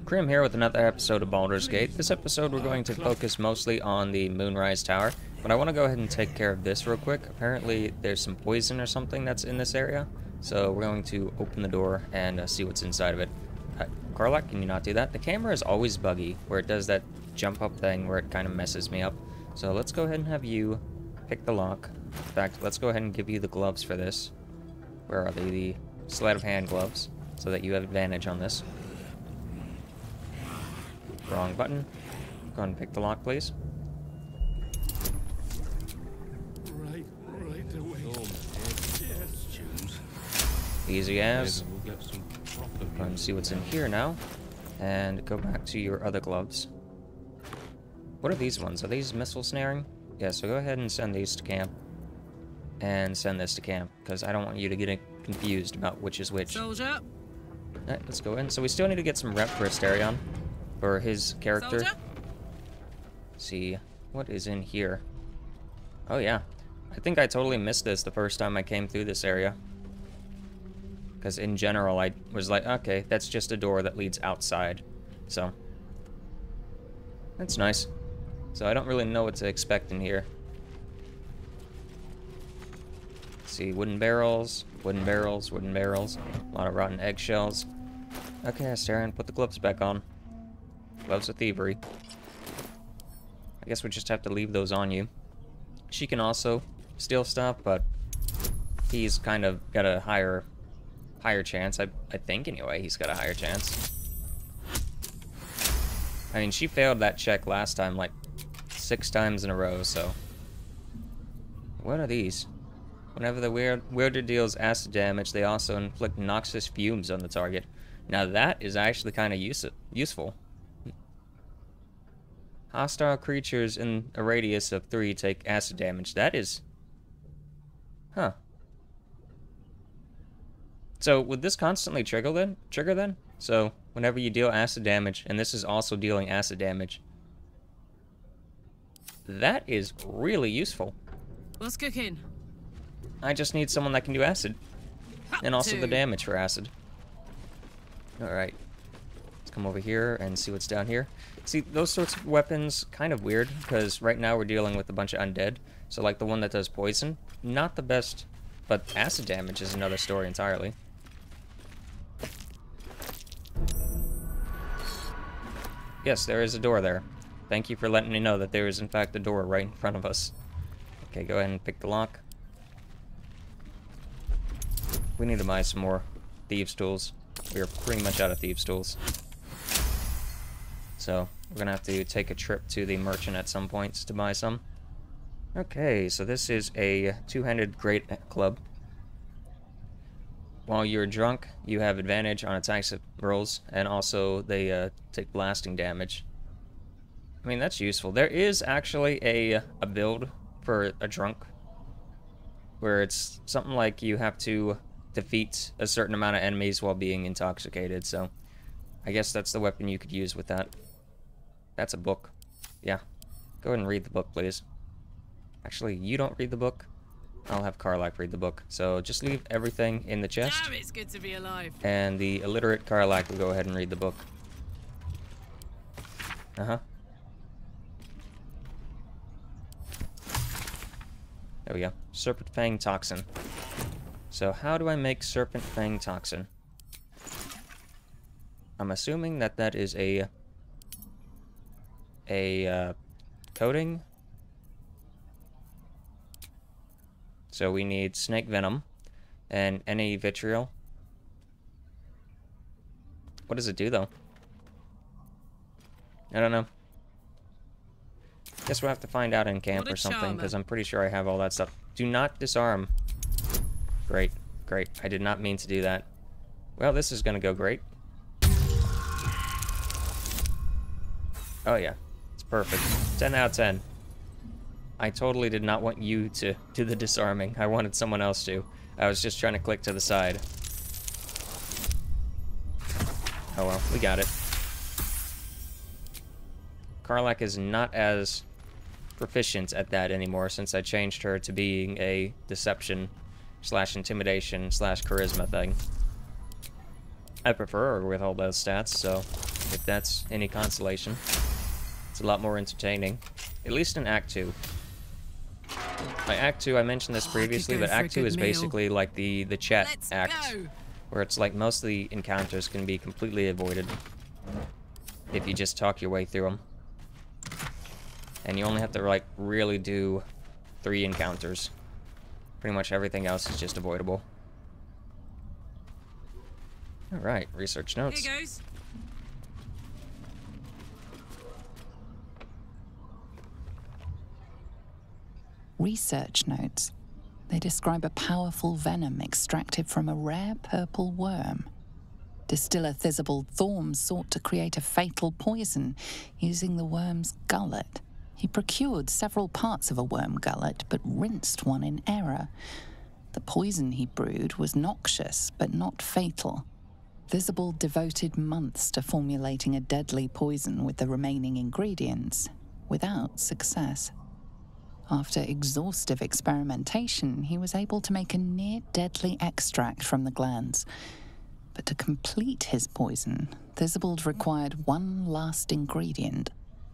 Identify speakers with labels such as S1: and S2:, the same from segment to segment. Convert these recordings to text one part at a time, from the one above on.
S1: Crim here with another episode of Baldur's Gate. This episode we're going to focus mostly on the Moonrise Tower, but I want to go ahead and take care of this real quick. Apparently there's some poison or something that's in this area, so we're going to open the door and see what's inside of it. Karlach, can you not do that? The camera is always buggy, where it does that jump up thing where it kind of messes me up. So let's go ahead and have you pick the lock. In fact, let's go ahead and give you the gloves for this. Where are they? The sleight of hand gloves, so that you have advantage on this. Wrong button. Go ahead and pick the lock, please.
S2: Right away.
S1: Easy as. Go ahead and see what's in here now. And go back to your other gloves. What are these ones? Are these missile snaring? Yeah, so go ahead and send these to camp. And send this to camp, because I don't want you to get confused about which is which.
S3: Soldier.
S1: Alright, let's go in. So we still need to get some rep for Asterion. For his character.
S3: Soldier?
S1: See, what is in here? Oh yeah, I think I totally missed this the first time I came through this area. Because in general, I was like, okay, that's just a door that leads outside. So, that's nice. So I don't really know what to expect in here. Let's see, wooden barrels, wooden barrels, wooden barrels. A lot of rotten eggshells. Okay, Asterion, put the gloves back on. Gloves of thievery. I guess we just have to leave those on you. She can also steal stuff, but he's kind of got a higher chance. I think anyway, he's got a higher chance. I mean, she failed that check last time like 6 times in a row, so. What are these? Whenever the wielder deals acid damage, they also inflict noxious fumes on the target. Now that is actually kind of useful. Hostile creatures in a radius of 3 take acid damage. That is... Huh. So, would this constantly trigger then? So, whenever you deal acid damage, and this is also dealing acid damage. That is really useful.
S3: What's cooking?
S1: I just need someone that can do acid. And also the damage for acid. Alright. Let's come over here and see what's down here. See, those sorts of weapons, kind of weird, because right now we're dealing with a bunch of undead. So like the one that does poison, not the best, but acid damage is another story entirely. Yes, there is a door there. Thank you for letting me know that there is in fact a door right in front of us. Okay, go ahead and pick the lock. We need to buy some more thieves' tools. We are pretty much out of thieves' tools. So, we're gonna have to take a trip to the merchant at some points to buy some. Okay, so this is a two-handed great club. While you're drunk, you have advantage on attacks rolls, and also they take blasting damage. I mean, that's useful. There is actually a build for a drunk, where it's something like you have to defeat a certain amount of enemies while being intoxicated, so I guess that's the weapon you could use with that. That's a book. Yeah. Go ahead and read the book, please. Actually, you don't read the book. I'll have Karlach read the book. So just leave everything in the chest.
S3: Damn, it's good to be alive.
S1: And the illiterate Karlach will go ahead and read the book. Uh-huh. There we go. Serpent Fang Toxin. So how do I make Serpent Fang Toxin? I'm assuming that that is a coating. So we need snake venom and any vitriol. What does it do though? I don't know. Guess we'll have to find out in camp or something, because I'm pretty sure I have all that stuff. Do not disarm. Great, great. I did not mean to do that. Well, this is gonna go great. Oh yeah. Perfect. 10 out of 10. I totally did not want you to do the disarming. I wanted someone else to. I was just trying to click to the side. Oh well, we got it. Karlach is not as proficient at that anymore since I changed her to being a deception / intimidation / charisma thing. I prefer her with all those stats, so if that's any consolation. It's a lot more entertaining, at least in Act 2. Like Act 2, I mentioned this previously, but Act 2 is basically like the chat act, where it's like most of the encounters can be completely avoided if you just talk your way through them. And you only have to like really do 3 encounters. Pretty much everything else is just avoidable. Alright, research notes.
S3: Here goes.
S4: Research notes. They describe a powerful venom extracted from a rare purple worm. Distiller Thizabald Thorm sought to create a fatal poison using the worm's gullet. He procured several parts of a worm gullet, but rinsed one in error. The poison he brewed was noxious, but not fatal. Thizabald devoted months to formulating a deadly poison with the remaining ingredients, without success. After exhaustive experimentation, he was able to make a near-deadly extract from the glands. But to complete his poison, Thizabald required one last ingredient,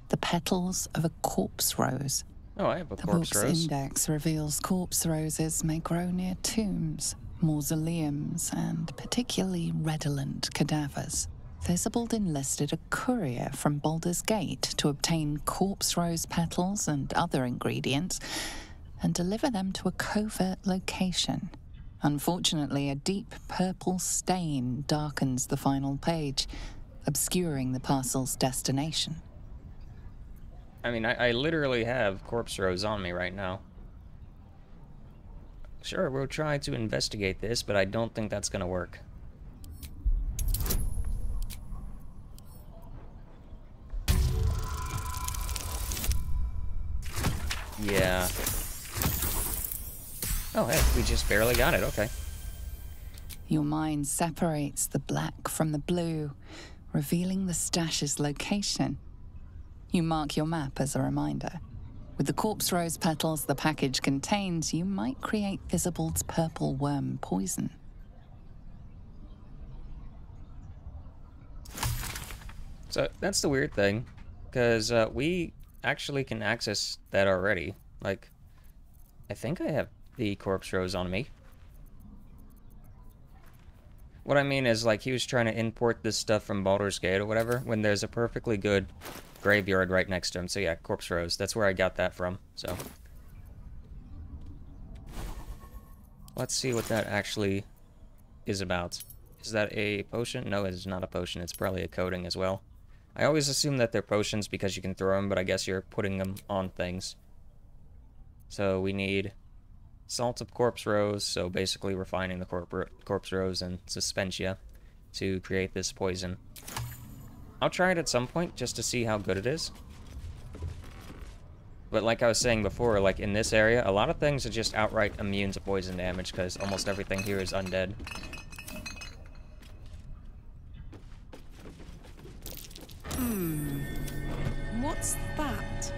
S4: the petals of a corpse rose.
S1: Oh, I have a
S4: The
S1: corpse
S4: book's
S1: rose.
S4: index reveals corpse roses may grow near tombs, mausoleums, and particularly redolent cadavers. Thizabald enlisted a courier from Baldur's Gate to obtain corpse rose petals and other ingredients and deliver them to a covert location. Unfortunately, a deep purple stain darkens the final page, obscuring the parcel's destination.
S1: I mean, I literally have corpse rose on me right now. Sure, we'll try to investigate this, but I don't think that's gonna work. Yeah. Oh, hey, we just barely got it, okay.
S4: Your mind separates the black from the blue, revealing the stash's location. You mark your map as a reminder. With the corpse rose petals the package contains, you might create Thizabald's purple worm poison.
S1: So, that's the weird thing, because we actually can access that already. Like, I think I have the corpse rose on me. What I mean is, like, he was trying to import this stuff from Baldur's Gate or whatever, when there's a perfectly good graveyard right next to him. So yeah, corpse rose. That's where I got that from, so. Let's see what that actually is about. Is that a potion? No, it is not a potion. It's probably a coating as well. I always assume that they're potions because you can throw them, but I guess you're putting them on things. So we need salt of corpse rose, so basically refining the corpse rose and suspensia to create this poison. I'll try it at some point just to see how good it is. But like I was saying before, like in this area, a lot of things are just outright immune to poison damage because almost everything here is undead.
S3: What's that?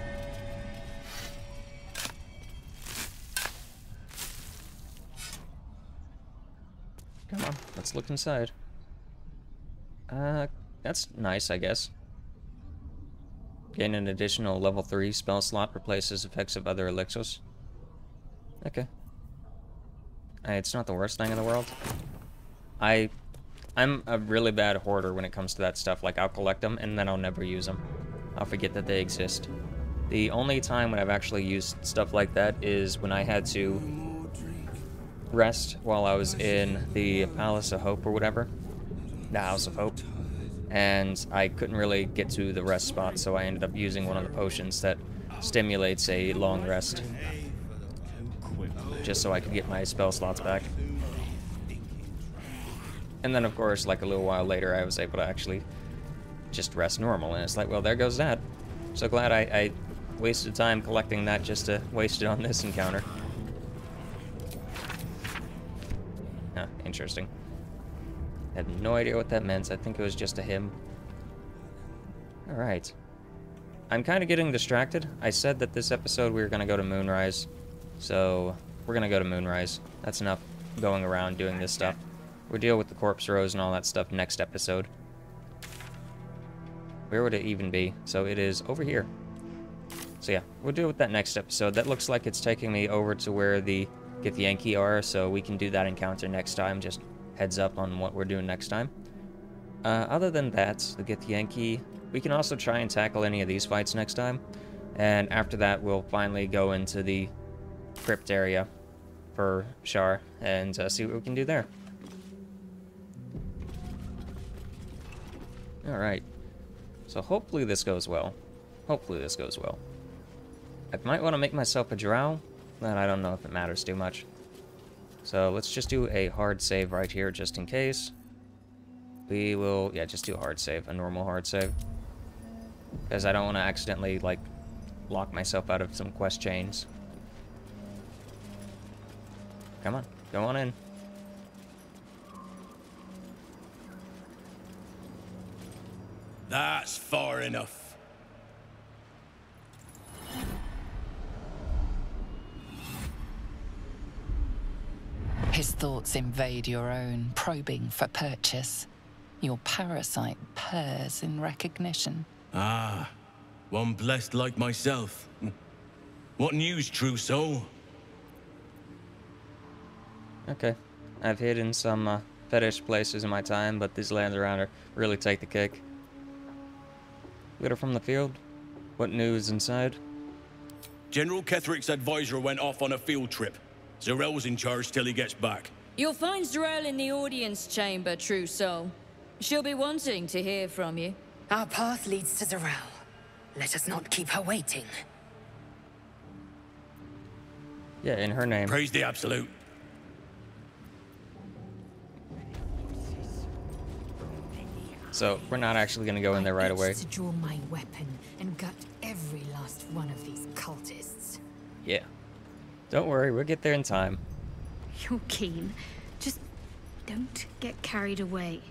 S1: Come on, let's look inside. That's nice, I guess. Gain an additional level 3 spell slot, replaces effects of other elixirs. Okay. It's not the worst thing in the world. I'm a really bad hoarder when it comes to that stuff. Like, I'll collect them, and then I'll never use them. I'll forget that they exist. The only time when I've actually used stuff like that is when I had to rest while I was in the Palace of Hope or whatever. The House of Hope. And I couldn't really get to the rest spot, so I ended up using one of the potions that stimulates a long rest. Just so I could get my spell slots back. And then, of course, like a little while later, I was able to actually just rest normal. And it's like, well, there goes that. So glad I wasted time collecting that just to waste it on this encounter. Huh, interesting. Had no idea what that meant. I think it was just a hymn. Alright. I'm kind of getting distracted. I said that this episode we were going to go to Moonrise. So, we're going to go to Moonrise. That's enough going around doing this stuff. We'll deal with the corpse rose and all that stuff next episode. Where would it even be? So it is over here. So yeah, we'll deal with that next episode. That looks like it's taking me over to where the Githyanki are, so we can do that encounter next time. Just heads up on what we're doing next time. Other than that, the Githyanki, we can also try and tackle any of these fights next time. And after that, we'll finally go into the crypt area for Shar and see what we can do there. Alright. So hopefully this goes well. Hopefully this goes well. I might want to make myself a drow, but I don't know if it matters too much. So let's just do a hard save right here just in case. We will, yeah, just do a hard save, a normal hard save. Because I don't want to accidentally, like, lock myself out of some quest chains. Come on, go on in.
S5: That's far enough.
S4: His thoughts invade your own, probing for purchase. Your parasite purrs in recognition.
S5: Ah, one blessed like myself. What news, true soul?
S1: Okay. I've hidden some fetish places in my time, but these lands around are really take the cake. Letter from the field? What news inside?
S5: General Ketheric's advisor went off on a field trip. Zarel's in charge till he gets back.
S6: You'll find Zarel in the audience chamber, true soul. She'll be wanting to hear from you.
S7: Our path leads to Zarel. Let us not keep her waiting.
S1: Yeah, in her name.
S5: Praise the Absolute.
S1: So, we're not actually going to go in there right
S8: I
S1: away.
S8: itch to draw my weapon and gut every last one of these cultists.
S1: Yeah. Don't worry, we'll get there in time.
S9: You're keen. Just don't get carried away.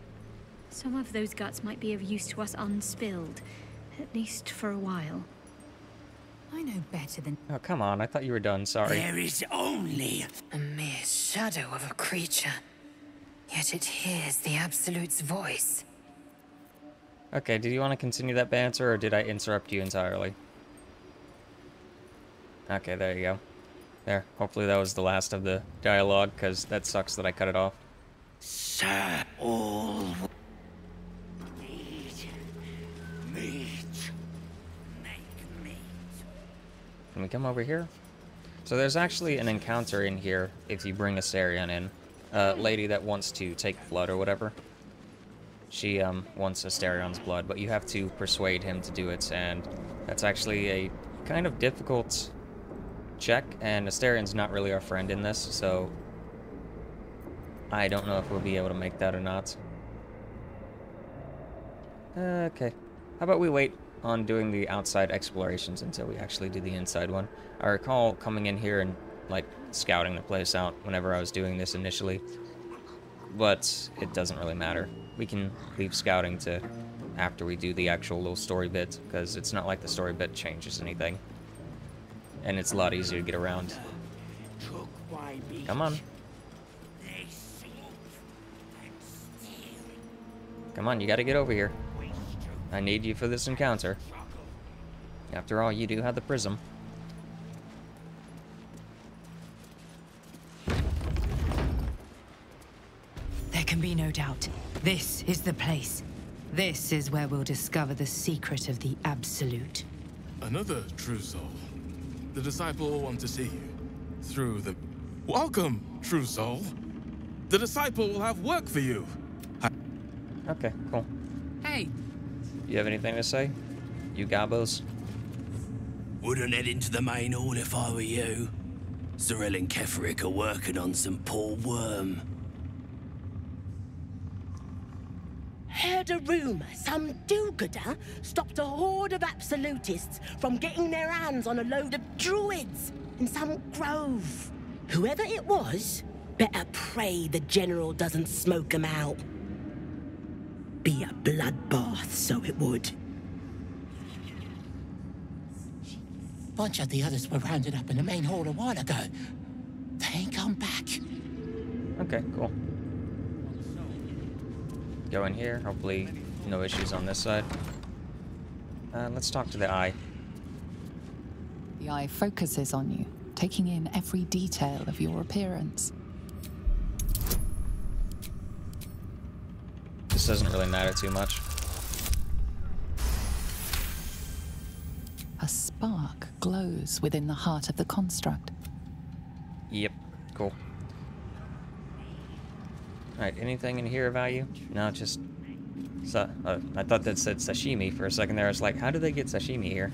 S9: Some of those guts might be of use to us unspilled, at least for a while.
S8: I know better than...
S1: Oh, come on, I thought you were done, sorry.
S7: There is only a mere shadow of a creature, yet it hears the Absolute's voice.
S1: Okay, did you want to continue that banter, or did I interrupt you entirely? Okay, there you go. There, hopefully that was the last of the dialogue, because that sucks that I cut it off.
S7: Sir, all need meat. Make meat.
S1: Can we come over here? So there's actually an encounter in here if you bring Astarion in. A lady that wants to take blood or whatever. She wants Astarion's blood, but you have to persuade him to do it, and that's actually a kind of difficult check, and Astarion's not really our friend in this, so I don't know if we'll be able to make that or not. Okay. How about we wait on doing the outside explorations until we actually do the inside one? I recall coming in here and, like, scouting the place out whenever I was doing this initially, but it doesn't really matter. We can leave scouting to after we do the actual little story bit, because it's not like the story bit changes anything. And it's a lot easier to get around. Come on. Come on, you gotta get over here. I need you for this encounter. After all, you do have the prism.
S10: There can be no doubt. This is the place. This is where we'll discover the secret of the Absolute.
S2: Another true soul. The disciple will want to see you. Through the... Welcome, true soul. The disciple will have work for you.
S1: Okay, cool.
S10: Hey!
S1: You have anything to say? You gabos?
S5: Wouldn't head into the main hall if I were you. Zarel and Ketheric are working on some poor worm.
S11: Heard a rumor some do-gooder stopped a horde of absolutists from getting their hands on a load of druids in some grove. Whoever it was, better pray the general doesn't smoke 'em out. Be a bloodbath, so it would.
S12: Bunch of the others were rounded up in the main hall a while ago. They ain't come back.
S1: Okay, cool. Go in here. Hopefully, no issues on this side. Let's talk to the eye.
S4: The eye focuses on you, taking in every detail of your appearance.
S1: This doesn't really matter too much.
S4: A spark glows within the heart of the construct.
S1: Yep, cool. Alright, anything in here of value? No, just... I thought that said sashimi for a second there. I was like, how do they get sashimi here?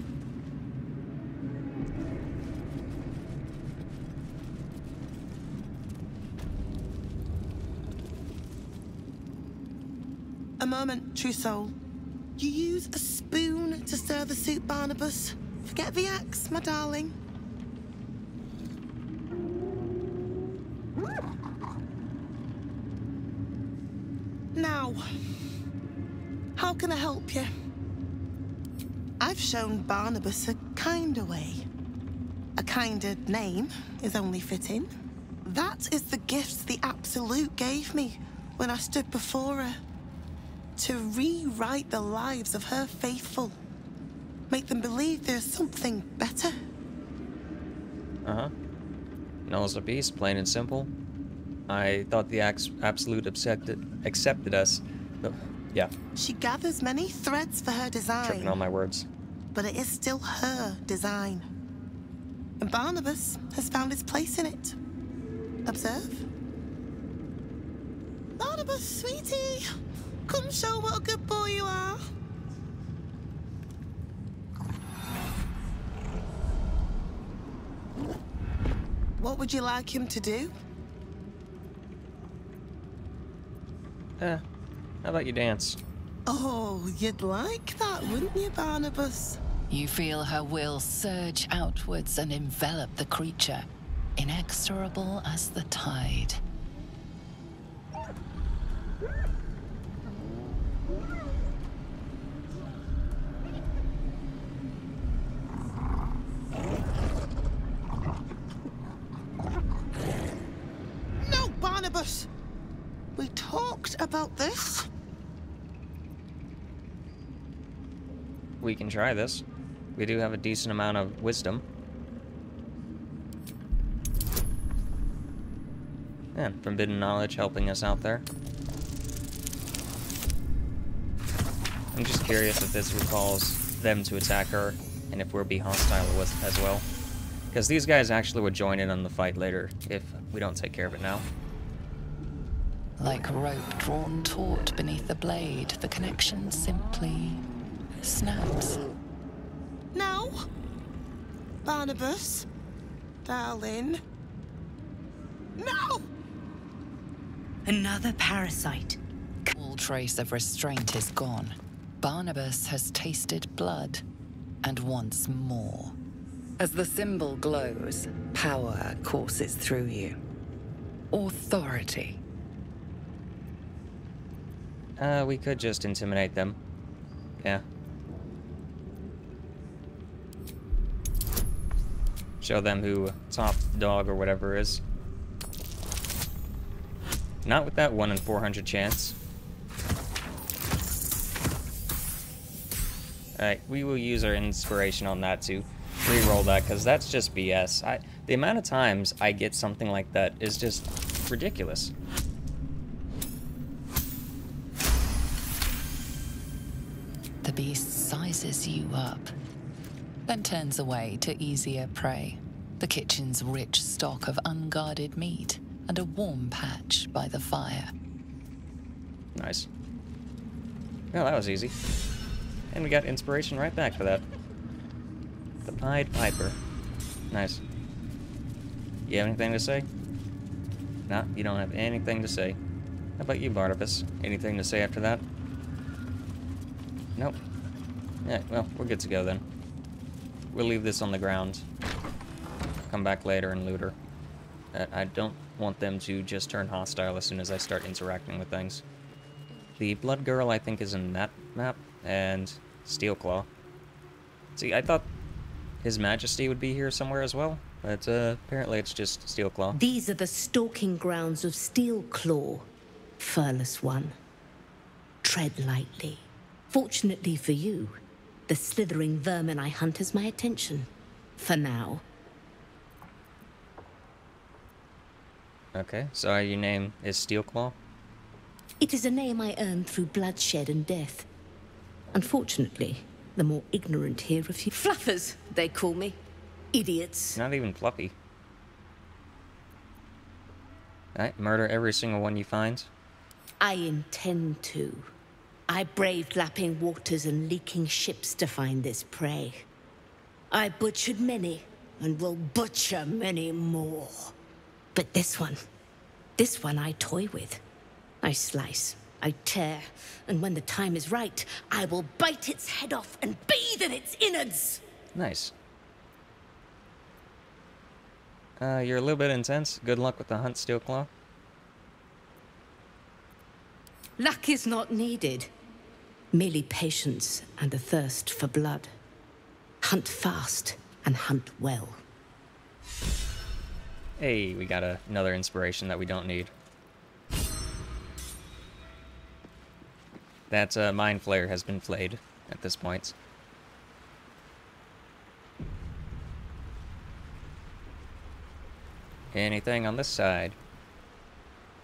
S11: A moment, true soul. You use a spoon to stir the soup, Barnabas. Forget the axe, my darling. Now, how can I help you? I've shown Barnabas a kinder way. A kinder name is only fitting. That is the gift the Absolute gave me when I stood before her. To rewrite the lives of her faithful. Make them believe there's something better.
S1: Uh-huh. Null's a beast, plain and simple. I thought the Absolute accepted us. But, yeah.
S11: She gathers many threads for her design.
S1: Tripping on my words.
S11: But it is still her design. And Barnabas has found his place in it. Observe. Barnabas, sweetie. Come show what a good boy you are. What would you like him to do?
S1: How about you dance?
S11: Oh, you'd like that, wouldn't you, Barnabas?
S4: You feel her will surge outwards and envelop the creature, inexorable as the tide.
S11: No, Barnabas! We talked about this.
S1: We can try this. We do have a decent amount of wisdom. Yeah, forbidden knowledge helping us out there. I'm just curious if this recalls them to attack her, and if we'll be hostile with as well. Because these guys actually would join in on the fight later, if we don't take care of it now.
S4: Like rope drawn taut beneath the blade, the connection simply snaps.
S11: No. Barnabas, darling. No!
S10: Another parasite.
S4: All trace of restraint is gone. Barnabas has tasted blood, and wants more. As the symbol glows, power courses through you. Authority.
S1: We could just intimidate them. Yeah. Show them who top dog or whatever is. Not with that 1 in 400 chance. Alright, we will use our inspiration on that to re-roll that, because that's just BS. The amount of times I get something like that is just ridiculous.
S4: The beast sizes you up, then turns away to easier prey. The kitchen's rich stock of unguarded meat and a warm patch by the fire.
S1: Nice. Well, that was easy. And we got inspiration right back for that. The Pied Piper. Nice. You have anything to say? No, you don't have anything to say. How about you, Barnabas? Anything to say after that? Nope. Yeah, well, we're good to go then. We'll leave this on the ground. Come back later and loot her. I don't want them to just turn hostile as soon as I start interacting with things. The Blood Girl, I think, is in that map, and Steelclaw. See, I thought His Majesty would be here somewhere as well, but apparently it's just Steelclaw.
S11: These are the stalking grounds of Steelclaw, furless one. Tread lightly. Fortunately for you, The slithering vermin I hunt has my attention. For now.
S1: Okay, so your name is Steelclaw?
S11: It is a name I earned through bloodshed and death. Unfortunately, the more ignorant here refuse. Fluffers, they call me. Idiots.
S1: Not even fluffy. Alright, murder every single one you find.
S11: I intend to. I braved lapping waters and leaking ships to find this prey. I butchered many, and will butcher many more. But this one I toy with. I slice, I tear, and when the time is right, I will bite its head off and bathe in its innards!
S1: Nice. You're a little bit intense. Good luck with the hunt, Steelclaw.
S11: Luck is not needed. Merely patience and a thirst for blood. Hunt fast and hunt well.
S1: Hey, we got another inspiration that we don't need. That Mind Flayer has been flayed at this point. Anything on this side?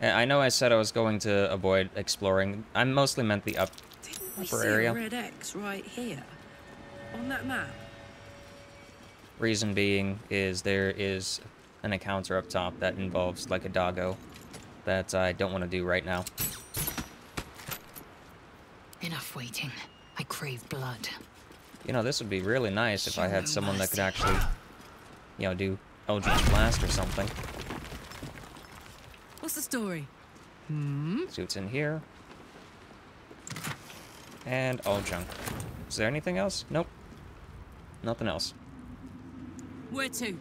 S1: I know I said I was going to avoid exploring. I mostly meant the upper area.
S3: A red X right here on that map.
S1: Reason being is there is an encounter up top that involves like a doggo that I don't want to do right now.
S10: Enough waiting. I crave blood.
S1: You know, this would be really nice if I had someone that could actually, you know, do Eldritch Blast or something.
S3: What's the story?
S1: See what's in here. And all junk. Is there anything else? Nope. Nothing else.
S3: Where to?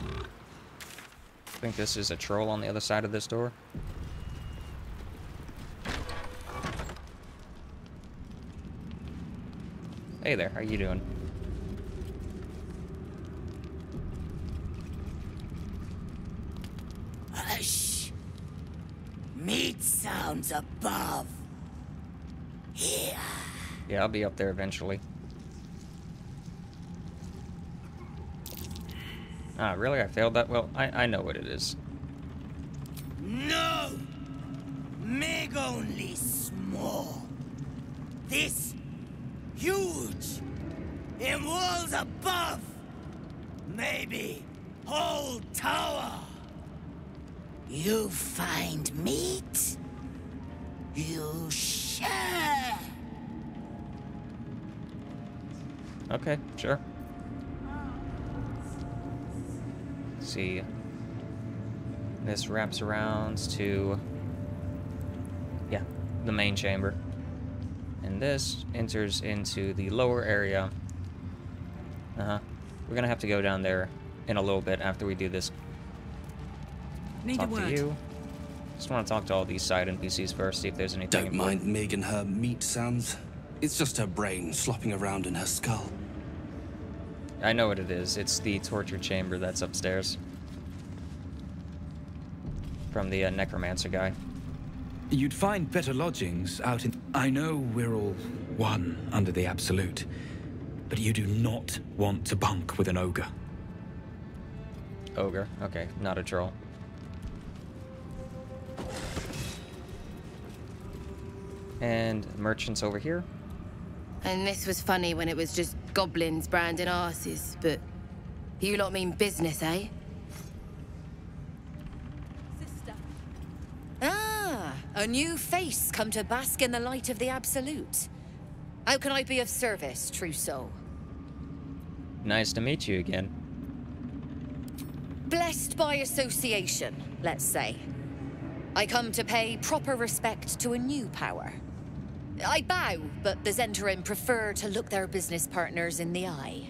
S1: I think this is a troll on the other side of this door. Hey there, how you doing?
S12: Hush! Meat sounds above. Here.
S1: Yeah, I'll be up there eventually. Ah, really? I failed that? Well, I know what it is.
S12: No! Meg only small. This huge. In walls above. Maybe whole tower. You find meat. You share.
S1: Okay, sure. Let's see. This wraps around to, yeah, the main chamber. And this enters into the lower area. We're gonna have to go down there in a little bit after we do this. Talk to you. Just want to talk to all these side NPCs first, see if there's anything.
S13: Don't mind Meg and her meat sounds. It's just her brain slopping around in her skull.
S1: I know what it is. It's the torture chamber that's upstairs. From the necromancer guy.
S14: You'd find better lodgings out in... I know we're all one under the Absolute, but you do not want to bunk with an ogre.
S1: Ogre? Okay, not a troll. And merchants over here.
S15: And this was funny when it was just goblins branding arses, but you lot mean business, eh?
S3: Sister.
S15: Ah, a new face come to bask in the light of the Absolute. How can I be of service, true soul?
S1: Nice to meet you again.
S15: Blessed by association, let's say. I come to pay proper respect to a new power. I bow, but the Zentarim prefer to look their business partners in the eye.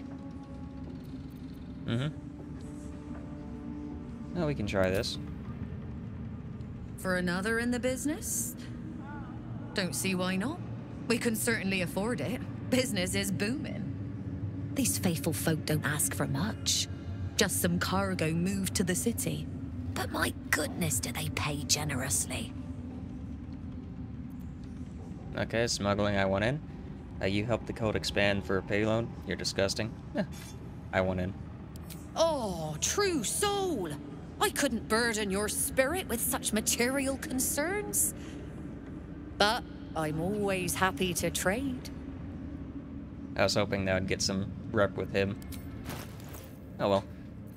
S1: Well, we can try this.
S15: For another in the business? Don't see why not. We can certainly afford it. Business is booming. These faithful folk don't ask for much. Just some cargo moved to the city. But my goodness, do they pay generously.
S1: Okay, smuggling I want in. You helped the cult expand for a payload? You're disgusting. Eh, I want in.
S15: Oh, true soul! I couldn't burden your spirit with such material concerns. But I'm always happy to trade.
S1: I was hoping that I'd get some rep with him. Oh well.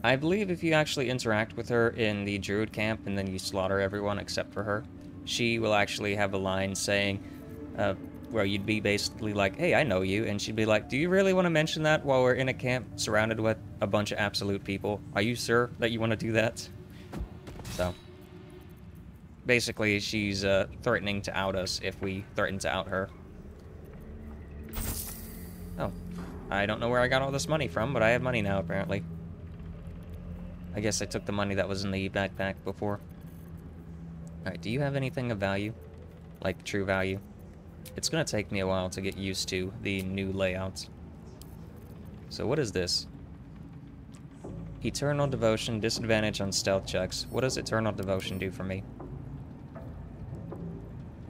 S1: I believe if you actually interact with her in the druid camp and then you slaughter everyone except for her, she will actually have a line saying, where you'd be basically like, hey, I know you, and she'd be like, do you really want to mention that while we're in a camp surrounded with a bunch of absolute people? Are you sure that you want to do that? So, basically, she's threatening to out us if we threaten to out her. Oh, I don't know where I got all this money from, but I have money now, apparently. I guess I took the money that was in the backpack before. Alright, do you have anything of value? Like, true value? It's gonna take me a while to get used to the new layouts. So what is this? Eternal Devotion, disadvantage on stealth checks. What does Eternal Devotion do for me?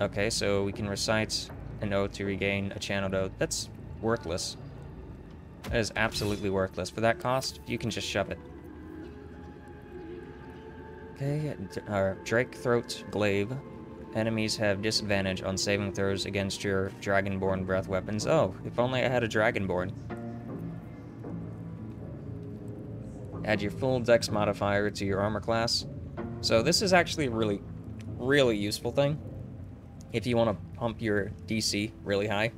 S1: Okay, so we can recite an oath to regain a channeled oath. That's worthless. That is absolutely worthless. For that cost, you can just shove it. Okay, Drake Throat Glaive. Enemies have disadvantage on saving throws against your Dragonborn breath weapons. Oh, if only I had a Dragonborn. Add your full dex modifier to your armor class. So this is actually a really, really useful thing if you want to pump your DC really high.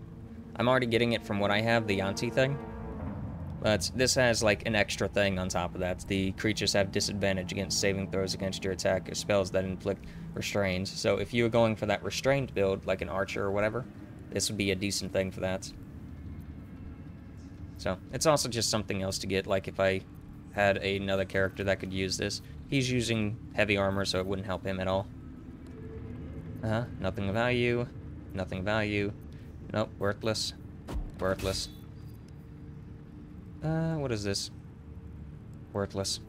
S1: I'm already getting it from what I have, the Yanti thing. But this has like an extra thing on top of that. The creatures have disadvantage against saving throws against your attack or spells that inflict restraints. So if you were going for that restrained build, like an archer or whatever, this would be a decent thing for that. So it's also just something else to get. Like if I had another character that could use this, he's using heavy armor, so it wouldn't help him at all. Nothing of value. Nothing of value. Nope, worthless. Worthless. What is this? Worthless.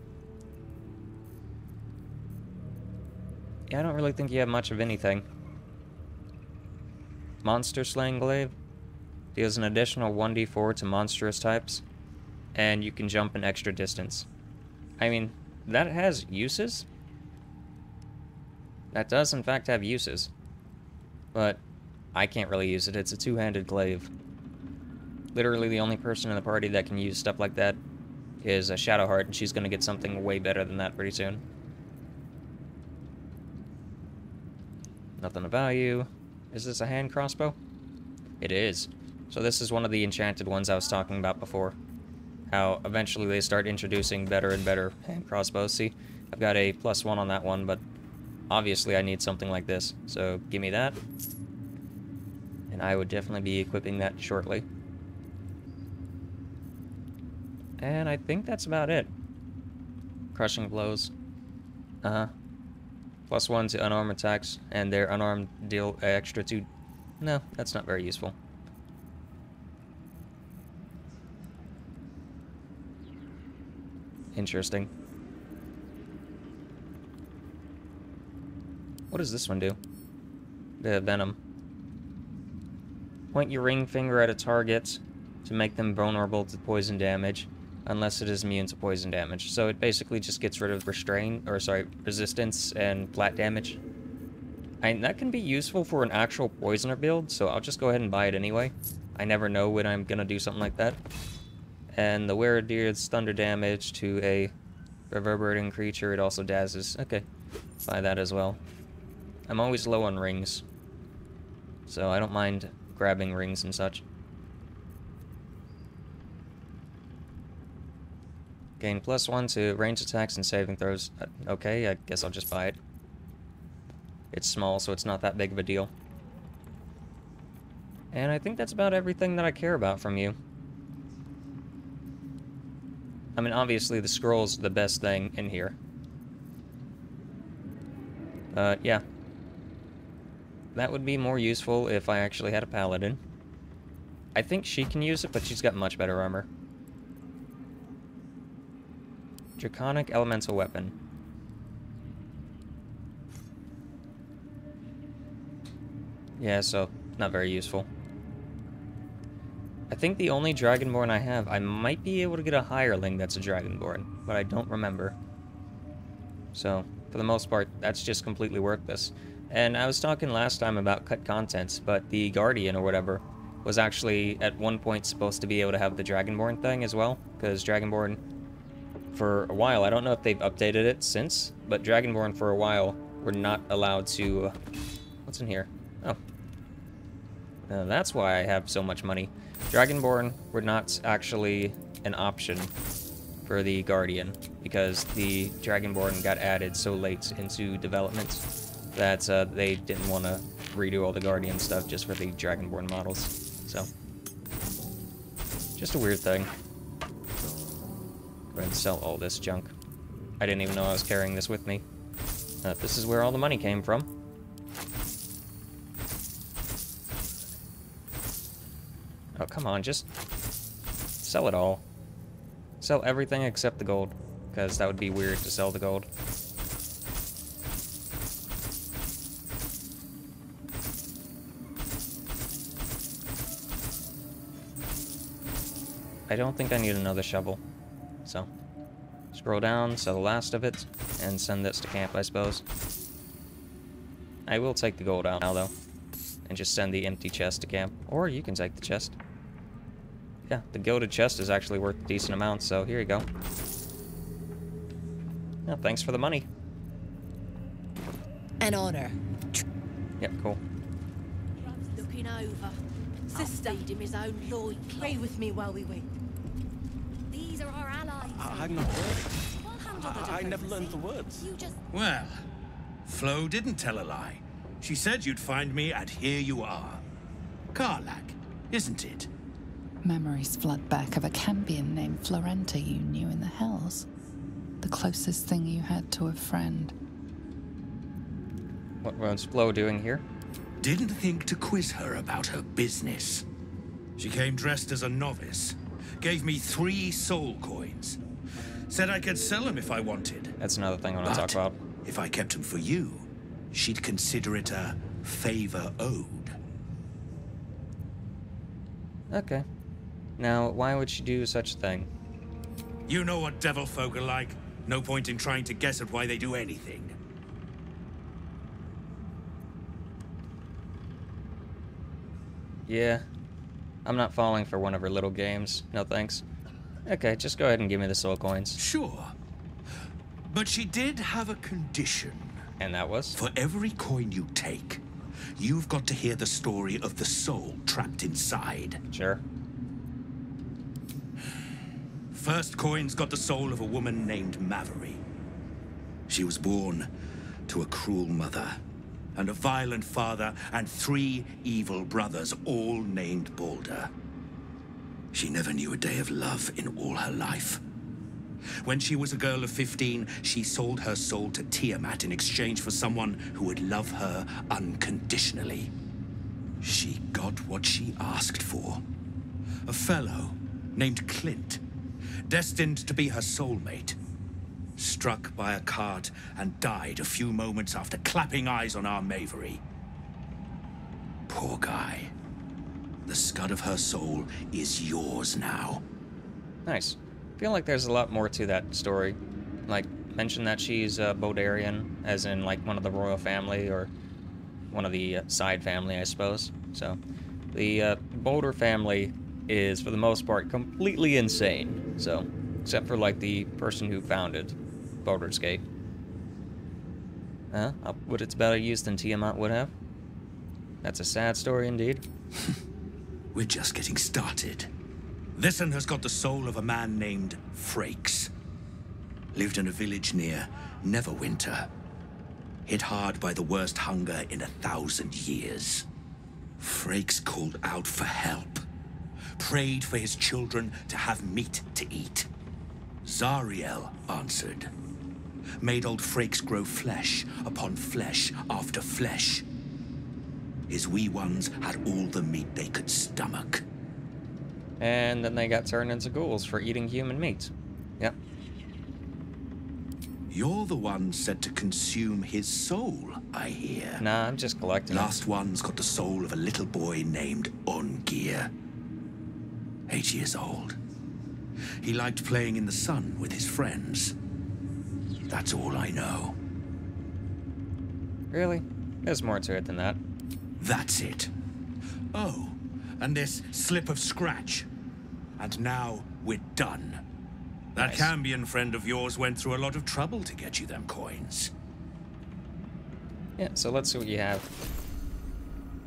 S1: Yeah, I don't really think you have much of anything. Monster Slaying Glaive deals an additional 1d4 to monstrous types, and you can jump an extra distance. I mean, that has uses. That does, in fact, have uses. But I can't really use it. It's a two-handed glaive. Literally the only person in the party that can use stuff like that is a Shadowheart, and she's going to get something way better than that pretty soon. Nothing of value. Is this a hand crossbow? It is. So this is one of the enchanted ones I was talking about before. How eventually they start introducing better and better hand crossbows. See, I've got a +1 on that one, but obviously I need something like this. So give me that. And I would definitely be equipping that shortly. And I think that's about it. Crushing blows. +1 to unarmed attacks, and their unarmed deal extra 2. No, that's not very useful. Interesting. What does this one do? The venom. Point your ring finger at a target to make them vulnerable to poison damage, unless it is immune to poison damage. So it basically just gets rid of resistance and flat damage. And that can be useful for an actual poisoner build, so I'll just go ahead and buy it anyway. I never know when I'm gonna do something like that. And the wearer deals thunder damage to a reverberating creature. It also dazzles. Okay, buy that as well. I'm always low on rings, so I don't mind grabbing rings and such. Gain +1 to range attacks and saving throws. Okay, I guess I'll just buy it. It's small, so it's not that big of a deal. And I think that's about everything that I care about from you. I mean, obviously the scroll's the best thing in here. Yeah. That would be more useful if I actually had a paladin. I think she can use it, but she's got much better armor. Draconic Elemental Weapon. Yeah, so, not very useful. I think the only Dragonborn I have, I might be able to get a hireling that's a Dragonborn, but I don't remember. So, for the most part, that's just completely worthless. And I was talking last time about cut contents, but the Guardian or whatever was actually at one point supposed to be able to have the Dragonborn thing as well, because Dragonborn, for a while, I don't know if they've updated it since, but Dragonborn for a while were not allowed to... what's in here? Oh. That's why I have so much money. Dragonborn were not actually an option for the Guardian, because the Dragonborn got added so late into development that they didn't want to redo all the Guardian stuff just for the Dragonborn models. So, just a weird thing. Go ahead and sell all this junk. I didn't even know I was carrying this with me. This is where all the money came from. Oh, come on, just sell it all. Sell everything except the gold, because that would be weird to sell the gold. I don't think I need another shovel, so scroll down, sell the last of it, and send this to camp, I suppose. I will take the gold out now, though, and just send the empty chest to camp. Or you can take the chest. Yeah, the gilded chest is actually worth a decent amount, so here you go. Yeah, thanks for the money.
S11: An honor.
S1: Yep, cool.
S11: Looking over. Sister, feed him his own loin. Pray with me while we wait.
S3: These are our allies.
S16: I'm not worried. I never learned the words.
S17: Well, Flo didn't tell a lie. She said you'd find me, and here you are. Karlach, isn't it?
S4: Memories flood back of a Cambion named Florenta you knew in the Hells. The closest thing you had to a friend.
S1: What was Flo doing here?
S17: Didn't think to quiz her about her business. She came dressed as a novice. Gave me 3 soul coins. Said I could sell them if I wanted.
S1: That's another thing I want to talk about.
S17: If I kept them for you, she'd consider it a favor owed.
S1: Okay. Now, why would she do such a thing?
S17: You know what devil folk are like. No point in trying to guess at why they do anything.
S1: Yeah. I'm not falling for one of her little games. No thanks. Okay, just go ahead and give me the soul coins.
S17: Sure. But she did have a condition.
S1: And that was?
S17: For every coin you take, you've got to hear the story of the soul trapped inside.
S1: Sure.
S17: First coin's got the soul of a woman named Maveri. She was born to a cruel mother, and a violent father, and 3 evil brothers, all named Baldur. She never knew a day of love in all her life. When she was a girl of 15, she sold her soul to Tiamat in exchange for someone who would love her unconditionally. She got what she asked for. A fellow named Clint, destined to be her soulmate, struck by a cart and died a few moments after clapping eyes on our Maveri. Poor guy. The scud of her soul is yours now.
S1: Nice. I feel like there's a lot more to that story. Like, mention that she's Baldurian, as in, like, one of the royal family, or one of the side family, I suppose. So, the Baldur family is, for the most part, completely insane. So, except for, like, the person who founded Baldur's Gate. Would it's better used than Tiamat would have? That's a sad story indeed.
S17: We're just getting started. This one has got the soul of a man named Frakes. Lived in a village near Neverwinter. Hit hard by the worst hunger in 1,000 years. Frakes called out for help. Prayed for his children to have meat to eat. Zariel answered. Made old Frakes grow flesh upon flesh after flesh. His wee ones had all the meat they could stomach.
S1: And then they got turned into ghouls for eating human meat. Yep.
S17: You're the one said to consume his soul, I hear.
S1: Nah, I'm just collecting
S17: Last one's got the soul of a little boy named Ongir. 8 years old. He liked playing in the sun with his friends. That's all I know.
S1: Really? There's more to it than that.
S17: That's it. Oh, and this slip of scratch. And now we're done. That
S1: Nice.
S17: Cambion friend of yours went through a lot of trouble to get you them coins.
S1: Yeah, so let's see what you have.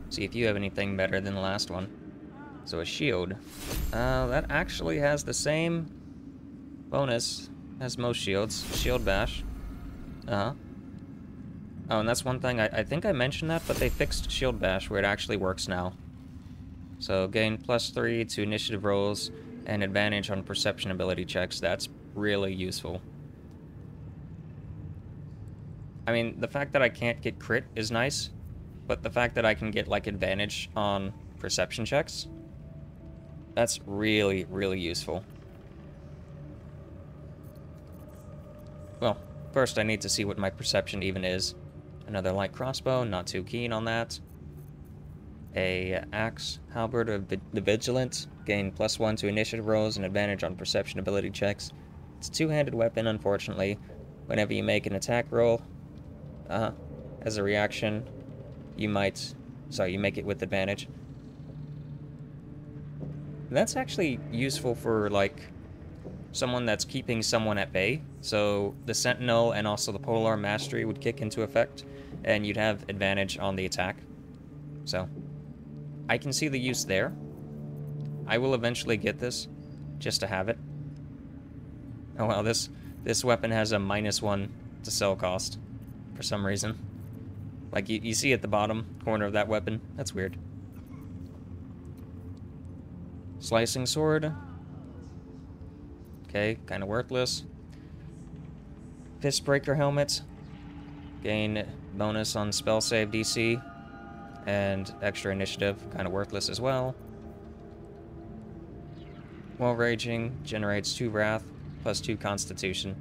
S1: See if you have anything better than the last one. So a shield. That actually has the same bonus as most shields. Shield bash. Uh-huh. Oh, and that's one thing, I think I mentioned that, but they fixed shield bash where it actually works now. So gain +3 to initiative rolls and advantage on perception ability checks. That's really useful. I mean, the fact that I can't get crit is nice, but the fact that I can get, like, advantage on perception checks, that's really, really useful. Well, first I need to see what my perception even is. Another light crossbow, not too keen on that. A axe, halberd of the vigilant, gain +1 to initiative rolls and advantage on perception ability checks. It's a two-handed weapon, unfortunately. Whenever you make an attack roll, as a reaction, you make it with advantage. That's actually useful for, like, someone that's keeping someone at bay. So the Sentinel and also the Polearm Mastery would kick into effect, and you'd have advantage on the attack. So I can see the use there. I will eventually get this, just to have it. Oh wow, this weapon has a -1 to sell cost, for some reason. Like, you see at the bottom corner of that weapon? That's weird. Slicing sword. Okay, kind of worthless. Fistbreaker helmet. Gain bonus on spell save DC. And extra initiative, kind of worthless as well. While raging, generates 2 wrath, +2 constitution.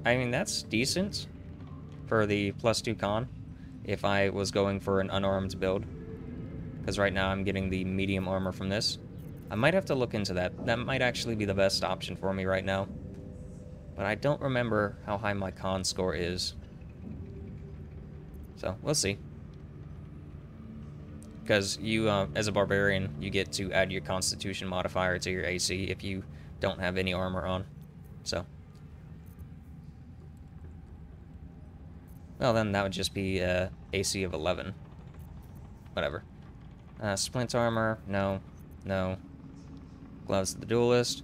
S1: I mean, that's decent for the +2 con, if I was going for an unarmed build. Because right now I'm getting the medium armor from this. I might have to look into that. That might actually be the best option for me right now. But I don't remember how high my con score is. So, we'll see. Because you, as a barbarian, you get to add your constitution modifier to your AC if you don't have any armor on. So. Well, then that would just be AC of 11. Whatever. Splint armor, no. No. Gloves of the duelist.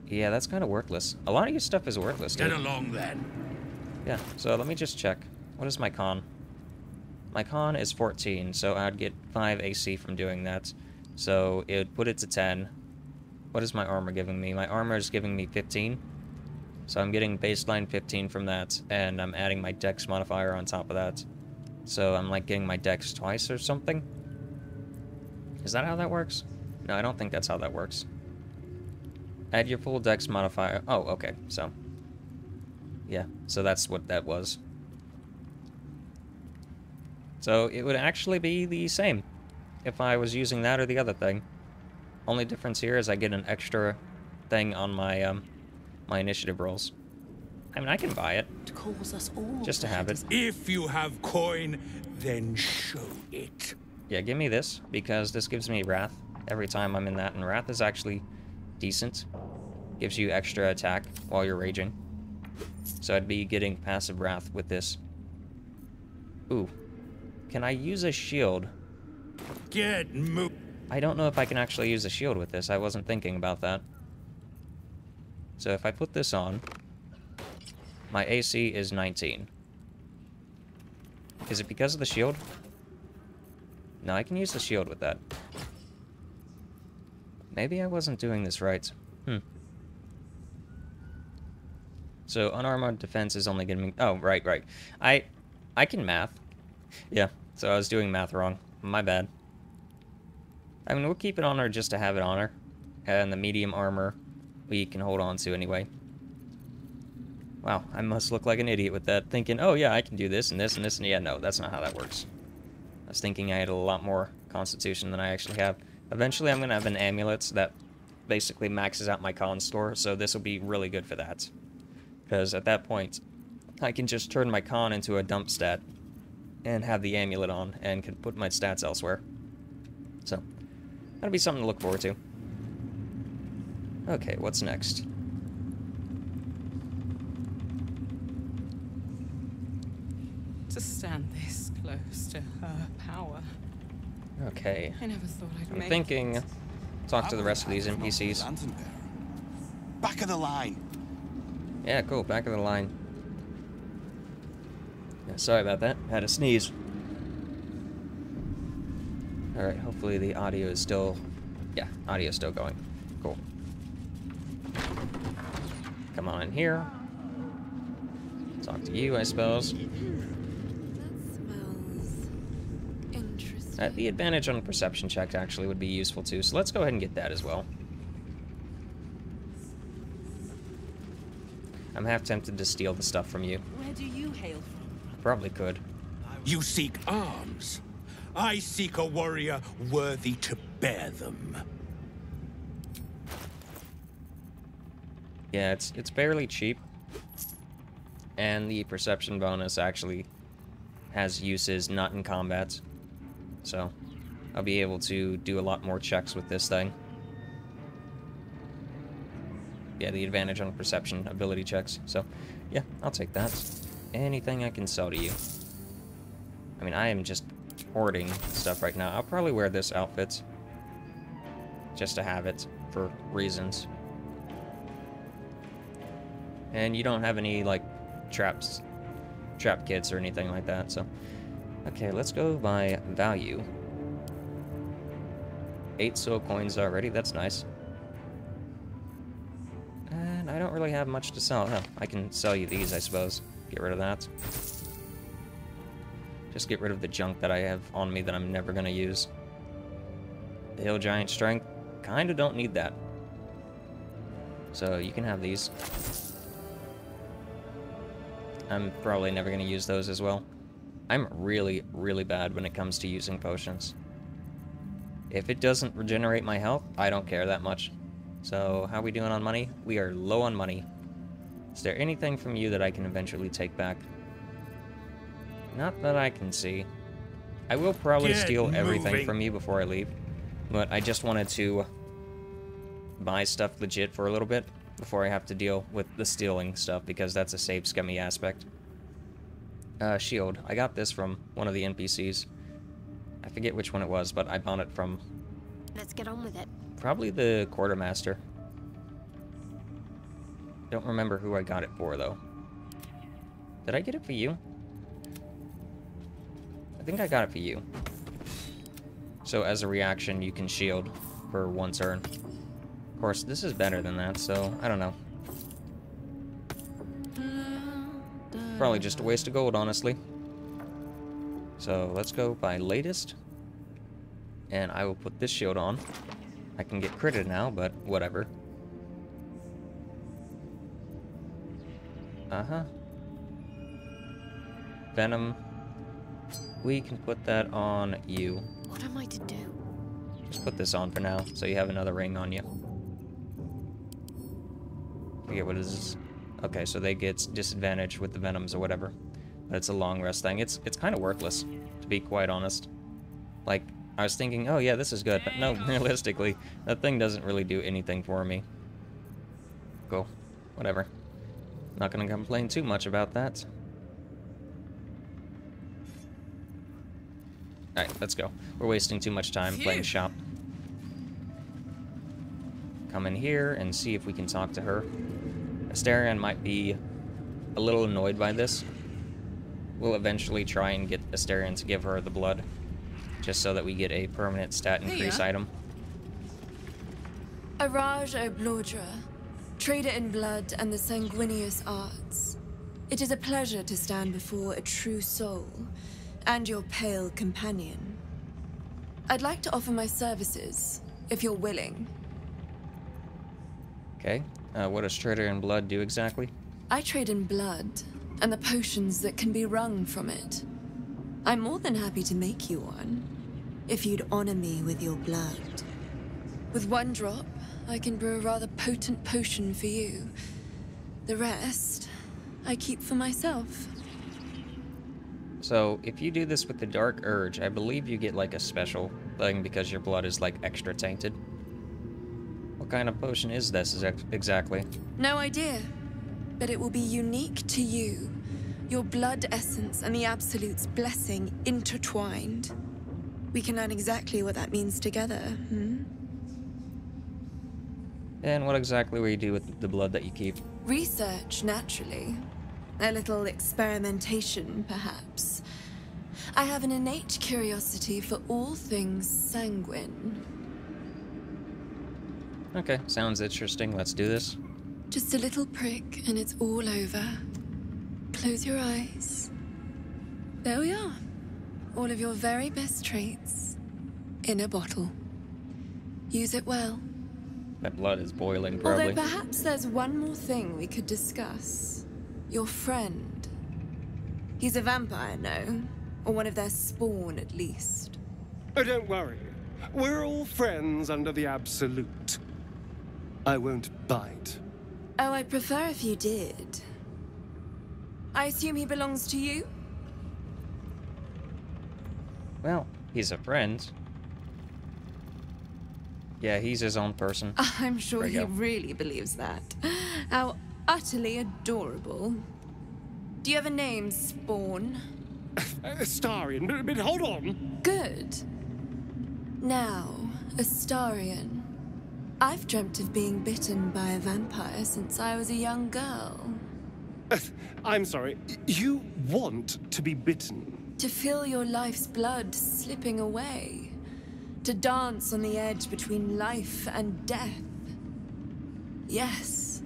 S1: Yeah, that's kind of worthless. A lot of your stuff is worthless, dude.
S17: Get along, then.
S1: Yeah, so let me just check. What is my con? My con is 14, so I'd get 5 AC from doing that. So it would put it to 10. What is my armor giving me? My armor is giving me 15. So I'm getting baseline 15 from that, and I'm adding my dex modifier on top of that. So I'm like getting my dex twice or something? Is that how that works? No, I don't think that's how that works. Add your full dex modifier. Oh, okay, so. Yeah, so that's what that was. So it would actually be the same if I was using that or the other thing. Only difference here is I get an extra thing on my my initiative rolls. I mean, I can buy it just to have it.
S17: If you have coin, then show it.
S1: Yeah, give me this, because this gives me Wrath every time I'm in that, and Wrath is actually decent. Gives you extra attack while you're raging. So I'd be getting passive Wrath with this. Ooh. Can I use a shield?
S17: Get moved.
S1: I don't know if I can actually use a shield with this. I wasn't thinking about that. So if I put this on, my AC is 19. Is it because of the shield? No, I can use the shield with that. Maybe I wasn't doing this right. So unarmored defense is only giving me... Oh, right. I can math. Yeah, so I was doing math wrong. My bad. I mean, we'll keep it on her just to have it on her. And the medium armor we can hold on to anyway. Wow, I must look like an idiot with that, thinking, oh yeah, I can do this and this and this, and yeah, no, that's not how that works. I was thinking I had a lot more constitution than I actually have. Eventually, I'm going to have an amulet that basically maxes out my con score, so this will be really good for that. Because at that point, I can just turn my con into a dump stat and have the amulet on and can put my stats elsewhere. So, that'll be something to look forward to. Okay, what's next?
S18: To stand this close to her power.
S1: Okay.
S18: I never thought I'd
S1: I'm
S18: make
S1: thinking,
S18: it.
S1: talk to the rest of these NPCs.
S13: Back of the line.
S1: Yeah, cool, back of the line. Yeah, sorry about that, had a sneeze. Alright, hopefully the audio is still... Yeah, audio is still going. Cool. Come on in here. Talk to you, I suppose. The advantage on a perception check actually would be useful too, so let's go ahead and get that as well. I'm half tempted to steal the stuff from you.
S11: Where do you hail from?
S1: Probably could.
S17: You seek arms. I seek a warrior worthy to bear them.
S1: Yeah, it's fairly cheap. And the perception bonus actually has uses not in combat. So, I'll be able to do a lot more checks with this thing. Yeah, the advantage on perception ability checks. So, yeah, I'll take that. Anything I can sell to you. I mean, I am just hoarding stuff right now. I'll probably wear this outfit. Just to have it, for reasons. And you don't have any, like, trap kits or anything like that, so... Okay, let's go by value. 8 soul coins already, that's nice. And I don't really have much to sell. Oh, I can sell you these, I suppose. Get rid of that. Just get rid of the junk that I have on me that I'm never gonna use. The Hill Giant Strength, kinda don't need that. So you can have these. I'm probably never gonna use those as well. I'm really, really bad when it comes to using potions. If it doesn't regenerate my health, I don't care that much. So, how are we doing on money? We are low on money. Is there anything from you that I can eventually take back? Not that I can see. I will probably steal everything from you before I leave. But I just wanted to buy stuff legit for a little bit before I have to deal with the stealing stuff, because that's a save scummy aspect. Shield. I got this from one of the NPCs. I forget which one it was, but I bought it from...
S3: Let's get on with it.
S1: Probably the quartermaster. Don't remember who I got it for, though. Did I get it for you? I think I got it for you. So as a reaction, you can shield for 1 turn. Of course, this is better than that, so I don't know. Probably just a waste of gold, honestly. So let's go by latest. And I will put this shield on. I can get critted now, but whatever. Uh-huh. Venom. We can put that on you.
S3: What am I to do?
S1: Just put this on for now, so you have another ring on you. Forget what it is. Okay, so they get disadvantage with the venoms or whatever. But it's a long rest thing. It's kind of worthless, to be quite honest. Like, I was thinking, oh yeah, this is good, but no, realistically, that thing doesn't really do anything for me. Cool. Whatever. Not gonna complain too much about that. Alright, let's go. We're wasting too much time playing shop. Come in here and see if we can talk to her. Astarion might be a little annoyed by this. We'll eventually try and get Astarion to give her the blood, just so that we get a permanent stat increase item.
S19: Araj O'Blodra, trader in blood and the sanguineous arts. It is a pleasure to stand before a true soul, and your pale companion. I'd like to offer my services, if you're willing.
S1: Okay, what does trader in blood do exactly?
S19: I trade in blood, and the potions that can be wrung from it. I'm more than happy to make you one, if you'd honor me with your blood. With one drop, I can brew a rather potent potion for you. The rest, I keep for myself.
S1: So, if you do this with the Dark Urge, I believe you get like a special thing because your blood is like extra tainted. What kind of potion is this exactly?
S19: No idea, but it will be unique to you. Your blood essence and the Absolute's blessing intertwined. We can learn exactly what that means together, hmm?
S1: And what exactly will you do with the blood that you keep?
S19: Research, naturally. A little experimentation, perhaps. I have an innate curiosity for all things sanguine.
S1: Okay, sounds interesting. Let's do this.
S19: Just a little prick and it's all over. Close your eyes. There we are. All of your very best traits in a bottle. Use it well.
S1: That blood is boiling, probably.
S19: Although perhaps there's one more thing we could discuss. Your friend. He's a vampire, no? Or one of their spawn, at least.
S20: Oh, don't worry. We're all friends under the Absolute. I won't bite.
S19: Oh, I'd prefer if you did. I assume he belongs to you?
S1: Well, he's a friend. Yeah, he's his own person.
S19: I'm sure he really believes that. How utterly adorable. Do you have a name, Spawn?
S20: Astarion, but hold on.
S19: Good. Now, Astarion. I've dreamt of being bitten by a vampire since I was a young girl.
S20: I'm sorry, you want to be bitten?
S19: To feel your life's blood slipping away. To dance on the edge between life and death. Yes,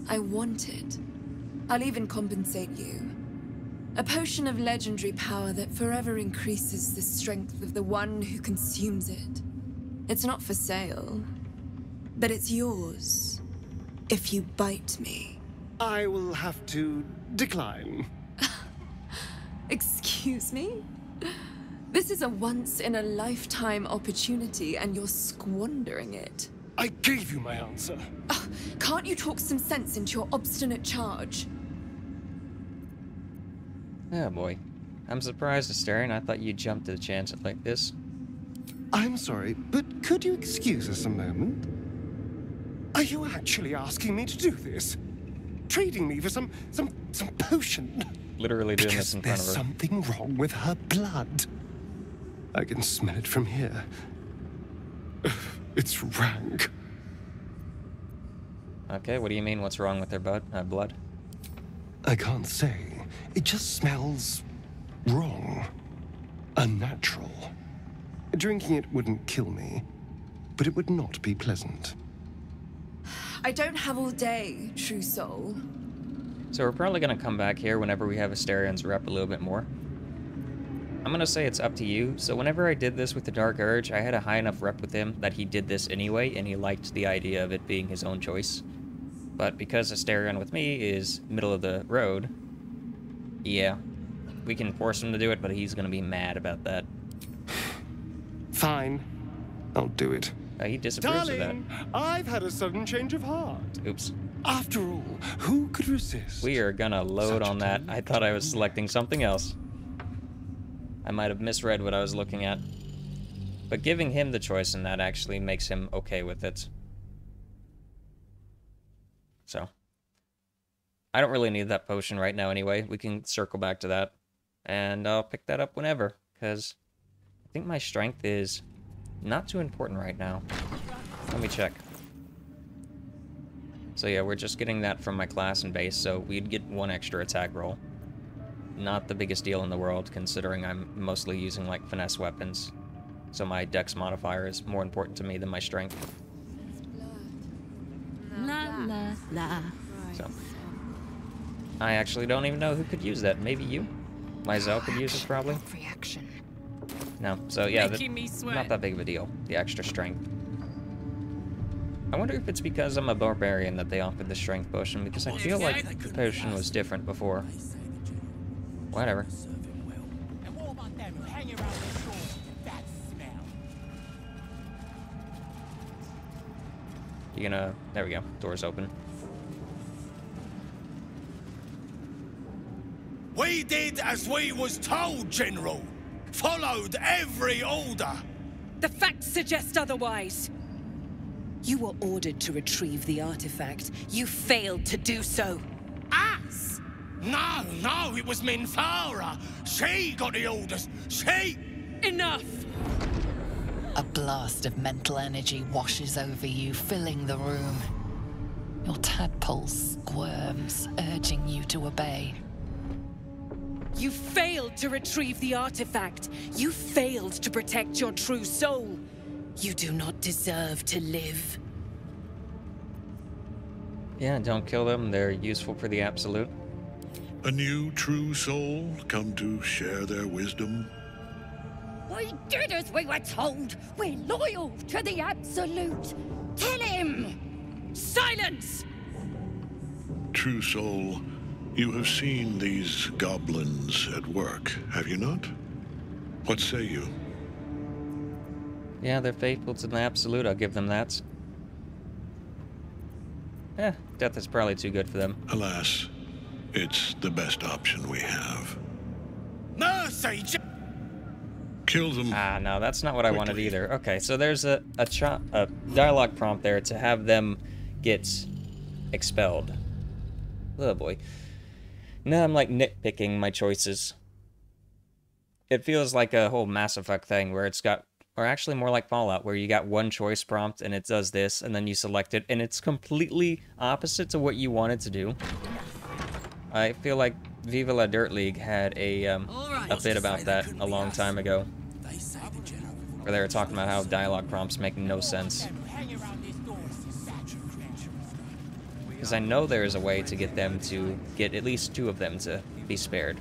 S19: I want it. I'll even compensate you. A potion of legendary power that forever increases the strength of the one who consumes it. It's not for sale, but it's yours if you bite me.
S20: I will have to decline.
S19: Excuse me? This is a once-in-a-lifetime opportunity, and you're squandering it.
S20: I gave you my answer.
S19: Can't you talk some sense into your obstinate charge?
S1: Oh boy. I'm surprised, Astarion. I thought you'd jump to the chance like this.
S20: I'm sorry, but could you excuse us a moment? Are you actually asking me to do this? Trading me for some potion?
S1: Literally doing this in front of her.
S20: There's something wrong with her blood. I can smell it from here. It's rank.
S1: Okay, what do you mean what's wrong with their blood?
S20: I can't say. It just smells wrong. Unnatural. Drinking it wouldn't kill me, but it would not be pleasant.
S19: I don't have all day, true soul.
S1: So we're probably going to come back here whenever we have Astarion's rep a little bit more. I'm going to say it's up to you. So whenever I did this with the Dark Urge, I had a high enough rep with him that he did this anyway, and he liked the idea of it being his own choice. But because Astarion with me is middle of the road, yeah, we can force him to do it, but he's going to be mad about that.
S20: Fine. I'll do it.
S1: He disapproves of that.
S20: I've had a sudden change of heart.
S1: Oops.
S20: After all, who could resist?
S1: We are gonna load on that. I thought I was selecting something else. I might have misread what I was looking at. But giving him the choice in that actually makes him okay with it. So. I don't really need that potion right now anyway. We can circle back to that. And I'll pick that up whenever, because I think my strength is not too important right now. Let me check. So yeah, we're just getting that from my class and base, so we'd get one extra attack roll. Not the biggest deal in the world, considering I'm mostly using, like, finesse weapons. So my dex modifier is more important to me than my strength.
S7: La la la.
S1: So. I actually don't even know who could use that. Maybe you? Myzel could use it, probably?
S7: Reaction.
S1: No, so yeah,
S18: Making me sweat.
S1: not that big of a deal, the extra strength. I wonder if it's because I'm a barbarian that they offered the strength potion, because I feel like the potion was different before. Whatever. You gonna... There we go. Door's open.
S5: We did as we was told, General. Followed every order.
S21: The facts suggest otherwise. You were ordered to retrieve the artifact. You failed to do so.
S5: Us? No, it was Minthara. She got the orders. She...
S21: Enough!
S4: A blast of mental energy washes over you, filling the room. Your tadpole squirms, urging you to obey.
S21: You failed to retrieve the artifact. You failed to protect your true soul. You do not deserve to live.
S1: Yeah, don't kill them. They're useful for the Absolute.
S22: A new true soul come to share their wisdom.
S23: We did as we were told. We're loyal to the Absolute. Tell him!
S21: Silence!
S22: True soul, you have seen these goblins at work, have you not? What say you?
S1: Yeah, they're faithful to the Absolute. I'll give them that. Death is probably too good for them.
S22: Alas, it's the best option we have.
S5: Mercy!
S22: Kill them.
S1: Ah, no, that's not what I wanted either. Okay, so there's a dialogue prompt there to have them get expelled. Oh boy. Now I'm like nitpicking my choices. It feels like a whole Mass Effect thing where it's got, or actually more like Fallout, where you got one choice prompt and it does this, and then you select it, and it's completely opposite to what you wanted to do. I feel like Viva La Dirt League had a bit about that a long time ago, where they were talking about how dialogue prompts make no sense. Because I know there is a way to get them to get at least 2 of them to be spared.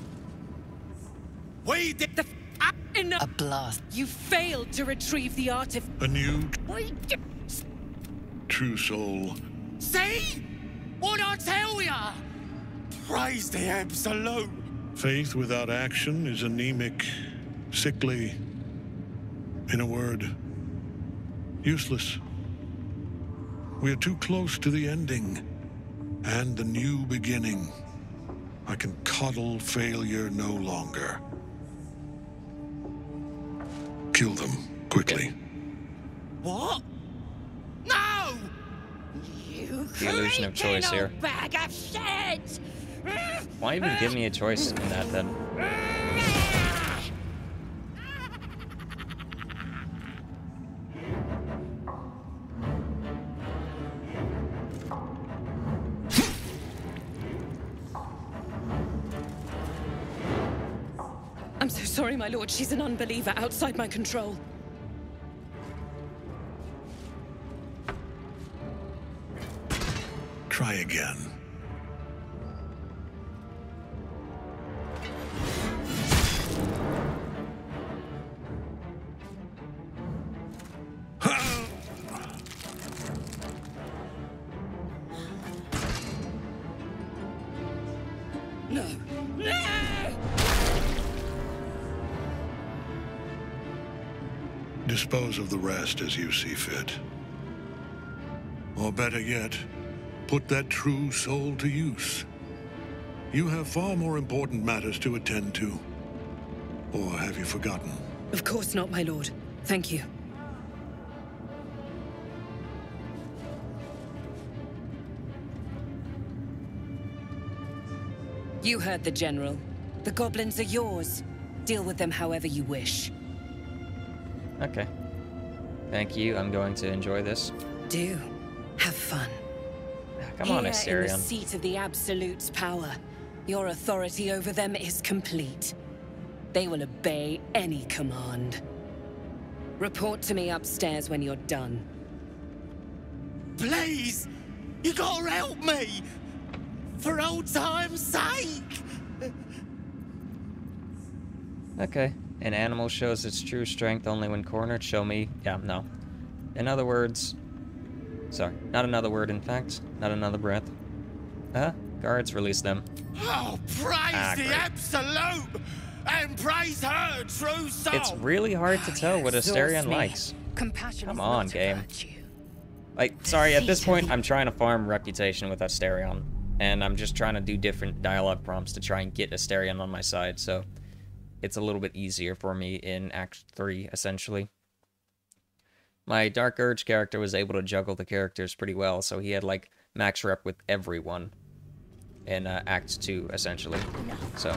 S5: We did the
S21: A blast. You failed to retrieve the artifact.
S22: A new true soul.
S5: See? What I tell ya? Praise the Absolute.
S22: Faith without action is anemic, sickly. In a word, useless. We are too close to the ending and the new beginning. I can coddle failure no longer. Kill them, quickly.
S5: What? No!
S23: You
S1: The illusion of choice here.
S23: bag of shit!
S1: Why even give me a choice in that then?
S21: I'm so sorry, my lord. She's an unbeliever outside my control.
S22: Try again.
S23: No! No!
S22: Dispose of the rest as you see fit. Or better yet, put that true soul to use. You have far more important matters to attend to. Or have you forgotten?
S21: Of course not, my lord. Thank you. You heard the General. The goblins are yours. Deal with them however you wish.
S1: Okay. Thank you. I'm going to enjoy this.
S21: Do. Have fun.
S1: Come on,
S21: Here in the
S1: Asterion.
S21: seat of the Absolute's power, your authority over them is complete. They will obey any command. Report to me upstairs when you're done.
S5: Please! You gotta help me! For old time's sake!
S1: Okay. An animal shows its true strength only when cornered. Show me. Yeah, no. In other words... Sorry. Not another word, in fact. Not another breath. Guards, release them.
S5: Oh, praise the
S1: great.
S5: Absolute! And praise her true soul!
S1: It's really hard to tell what
S21: Exhausts
S1: Asterion
S21: me.
S1: likes.
S21: Compassion
S1: Come
S21: is
S1: on,
S21: not a
S1: game.
S21: virtue.
S1: Like, sorry, at this point, I'm trying to farm reputation with Asterion, and I'm just trying to do different dialogue prompts to try and get Asterion on my side, so it's a little bit easier for me in Act 3, essentially. My Dark Urge character was able to juggle the characters pretty well, so he had, like, max rep with everyone in Act 2, essentially. So,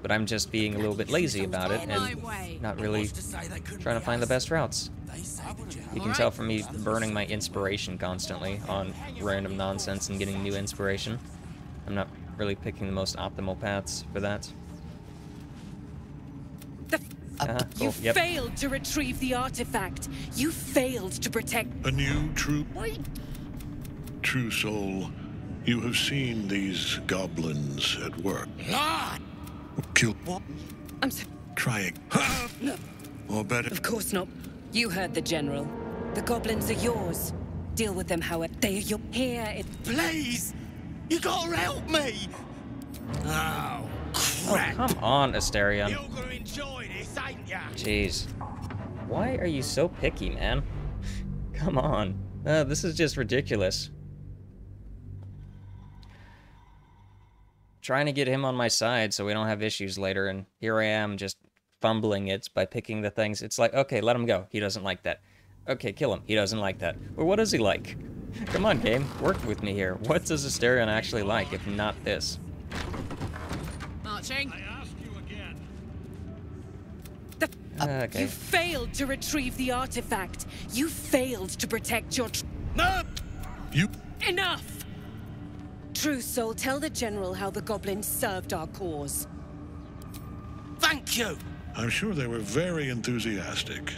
S1: but I'm just being a little bit lazy about it, and not really trying to find the best routes. You can tell from me burning my inspiration constantly on random nonsense and getting new inspiration. I'm not really picking the most optimal paths for that. Cool.
S11: You failed to retrieve the artifact. You failed to protect...
S22: A new true soul. You have seen these goblins at work. Kill.
S11: What? I'm so...
S22: Trying. Or better.
S21: Of course not. You heard the General. The goblins are yours. Deal with them however they are your... Here,
S5: Please! You gotta help me! Oh, crap!
S1: Oh, come on, Asterion.
S5: You're gonna enjoy this, ain't ya?
S1: Jeez. Why are you so picky, man? Come on. This is just ridiculous. Trying to get him on my side so we don't have issues later, and here I am just fumbling it by picking the things. It's like, okay, let him go. He doesn't like that. Okay, kill him. He doesn't like that. Well, what does he like? Come on, game. Work with me here. What does Asterion actually like, if not this?
S11: Marching.
S22: I ask you again.
S1: Okay.
S11: You failed to retrieve the artifact. You failed to protect your...
S22: No! You...
S11: Enough! True Soul, tell the General how the goblins served our cause.
S5: Thank you!
S22: I'm sure they were very enthusiastic.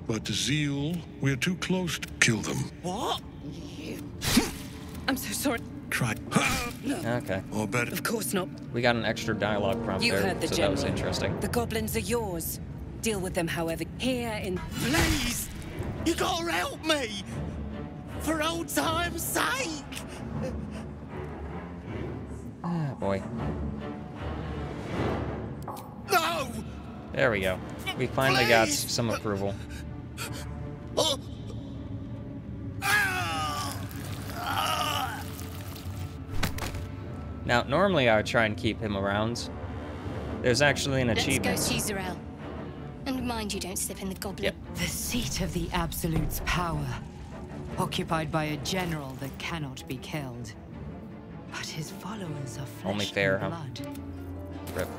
S22: But the zeal, we're too close to kill them.
S5: What?
S11: I'm so sorry.
S22: Try.
S1: Okay.
S22: Or better.
S11: Of course not.
S1: We got an extra dialogue prompt
S21: You
S1: there,
S21: heard the
S1: so
S21: General.
S1: that was interesting.
S21: The goblins are yours. Deal with them however... Here in...
S5: Please! You gotta help me! For old time's sake!
S1: Ah, boy.
S5: No!
S1: There we go. We finally got some approval. Now, normally I would try and keep him around. There's actually an achievement.
S3: Let's go, Cesarel. And mind you don't slip in the goblin.
S1: Yep.
S10: The seat of the Absolute's power, occupied by a general that cannot be killed. But his followers are flesh
S1: Only fair,
S10: and
S1: huh?
S10: blood.
S1: Rip.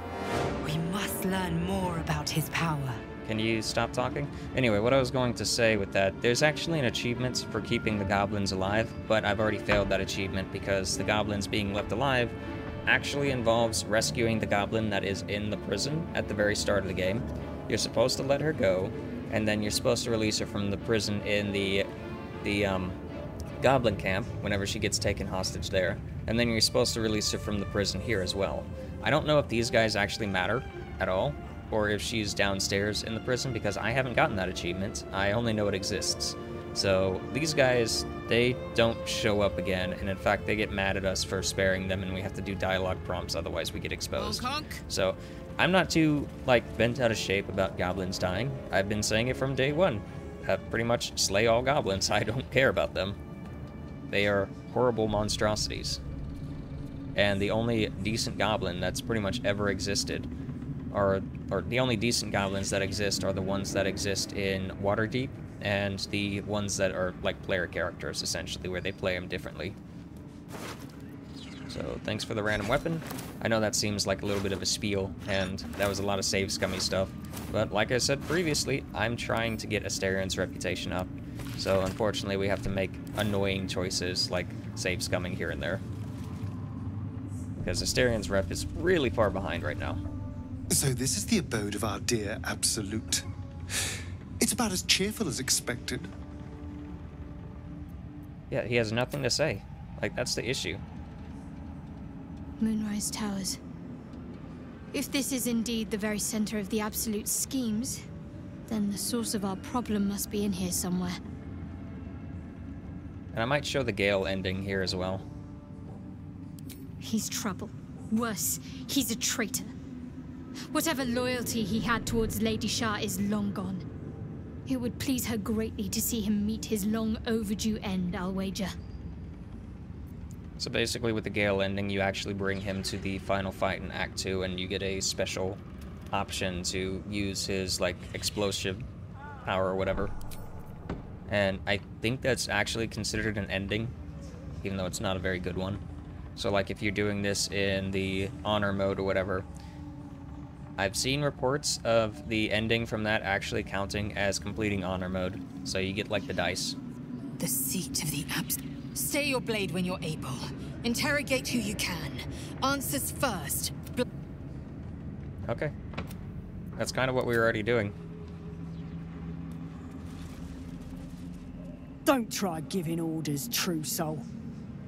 S10: We must learn more about his power.
S1: Can you stop talking? Anyway, what I was going to say with that, there's actually an achievement for keeping the goblins alive, but I've already failed that achievement because the goblins being left alive actually involves rescuing the goblin that is in the prison at the very start of the game. You're supposed to let her go, and then you're supposed to release her from the prison in the goblin camp whenever she gets taken hostage there, and then you're supposed to release her from the prison here as well. I don't know if these guys actually matter at all, or if she's downstairs in the prison, because I haven't gotten that achievement. I only know it exists. So these guys, they don't show up again, and in fact they get mad at us for sparing them, and we have to do dialogue prompts, otherwise we get exposed. So I'm not too, like, bent out of shape about goblins dying. I've been saying it from day one. Pretty much slay all goblins. I don't care about them. They are horrible monstrosities. And the only decent goblin that's pretty much ever existed or the only decent goblins that exist are the ones that exist in Waterdeep, and the ones that are like player characters, essentially, where they play them differently. So, thanks for the random weapon. I know that seems like a little bit of a spiel, and that was a lot of save scummy stuff, but like I said previously, I'm trying to get Asterion's reputation up, so unfortunately we have to make annoying choices like save scumming here and there. Because Asterion's rep is really far behind right now.
S20: So this is the abode of our dear Absolute. It's about as cheerful as expected.
S1: Yeah, he has nothing to say. Like, that's the issue.
S3: Moonrise Towers. If this is indeed the very center of the Absolute schemes, then the source of our problem must be in here somewhere.
S1: And I might show the Gale ending here as well.
S3: He's trouble. Worse, he's a traitor. Whatever loyalty he had towards Lady Shah is long gone. It would please her greatly to see him meet his long overdue end, I'll wager.
S1: So basically with the Gale ending, you actually bring him to the final fight in Act 2, and you get a special option to use his, like, explosive power or whatever. And I think that's actually considered an ending, even though it's not a very good one. So, like, if you're doing this in the honor mode or whatever, I've seen reports of the ending from that actually counting as completing honor mode. So you get, like, the dice.
S7: The seat of the Stay your blade when you're able. Interrogate who you can. Answers first.
S1: Okay. That's kind of what we were already doing.
S6: Don't try giving orders, true soul.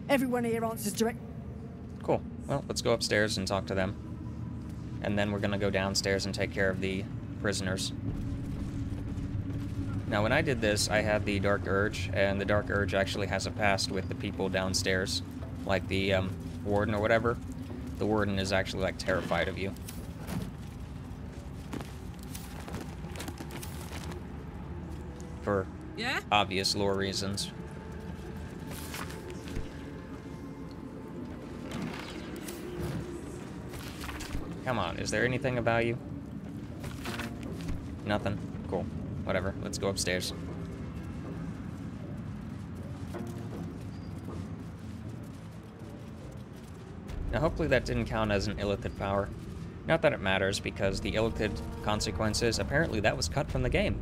S6: Everyone here answers direct.
S1: Cool. Well, let's go upstairs and talk to them. And then we're gonna go downstairs and take care of the prisoners. Now, when I did this, I had the Dark Urge, and the Dark Urge actually has a past with the people downstairs. Like the, Warden or whatever. The Warden is actually, like, terrified of you. For obvious lore reasons. Come on, is there anything about you? Nothing? Cool. Whatever, let's go upstairs. Now hopefully that didn't count as an illithid power. Not that it matters, because the illithid consequences, apparently that was cut from the game.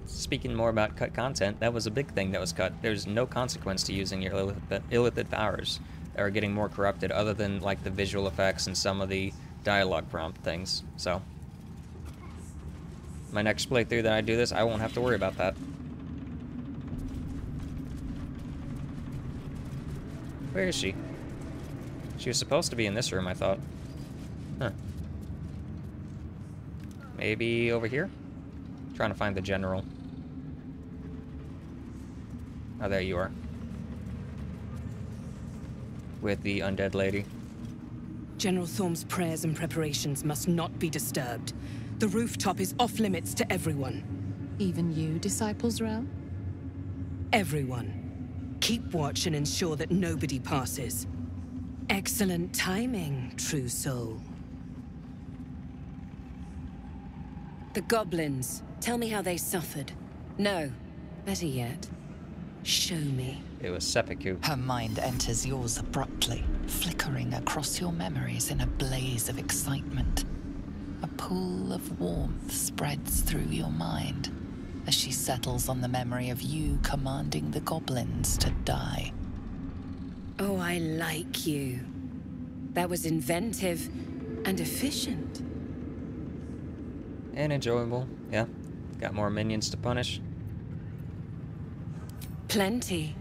S1: Speaking more about cut content, that was a big thing that was cut. There's no consequence to using your illithid powers that are getting more corrupted, other than, like, the visual effects and some of the dialogue prompt things, so. My next playthrough that I do this, I won't have to worry about that. Where is she? She was supposed to be in this room, I thought. Huh. Maybe over here? Trying to find the general. Oh, there you are. With the undead lady.
S8: General Thorm's prayers and preparations must not be disturbed. The rooftop is off limits to everyone.
S4: Even you, Disciples Realm?
S8: Everyone. Keep watch and ensure that nobody passes. Excellent timing, true soul.
S21: The goblins. Tell me how they suffered. No. Better yet, show me.
S1: It was seppuku.
S4: Her mind enters yours abruptly, flickering across your memories in a blaze of excitement. A pool of warmth spreads through your mind as she settles on the memory of you commanding the goblins to die.
S21: Oh, I like you. That was inventive and efficient.
S1: And enjoyable, yeah. Got more minions to punish.
S21: Plenty.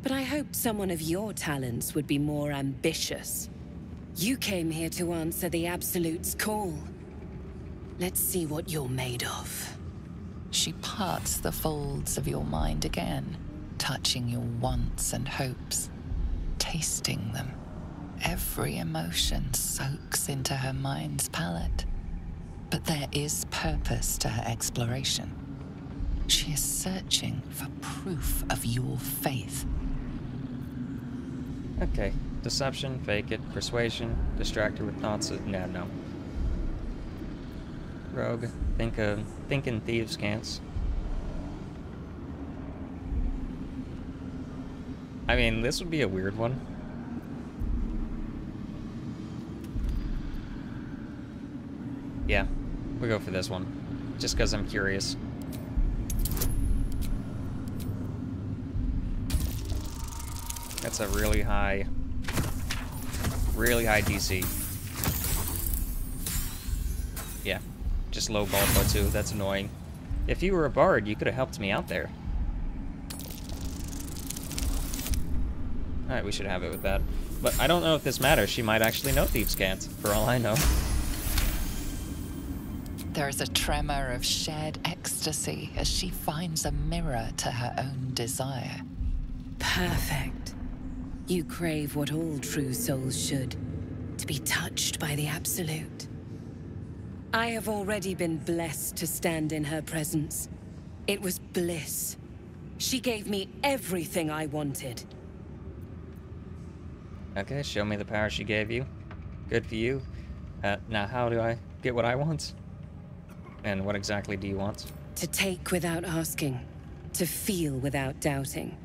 S21: But I hoped someone of your talents would be more ambitious. You came here to answer the Absolute's call. Let's see what you're made of.
S4: She parts the folds of your mind again, touching your wants and hopes, tasting them. Every emotion soaks into her mind's palette. But there is purpose to her exploration. She is searching for proof of your faith.
S1: Okay. Deception, fake it, persuasion, distract her with thoughts of... No. Rogue, thinking thieves' cants. I mean, this would be a weird one. Yeah, we'll go for this one. Just because I'm curious. That's a really high DC. Yeah, just low ball too. That's annoying. If you were a bard, you could have helped me out there. Alright, we should have it with that. But I don't know if this matters. She might actually know Thieves' Cant, for all I know.
S4: There is a tremor of shared ecstasy as she finds a mirror to her own desire.
S21: Perfect. You crave what all true souls should, to be touched by the Absolute. I have already been blessed to stand in her presence, It was bliss. She gave me everything I wanted.
S1: Okay, show me the power she gave you. Good for you. Now how do I get what I want? And what exactly do you want?
S21: To take without asking. To feel without doubting.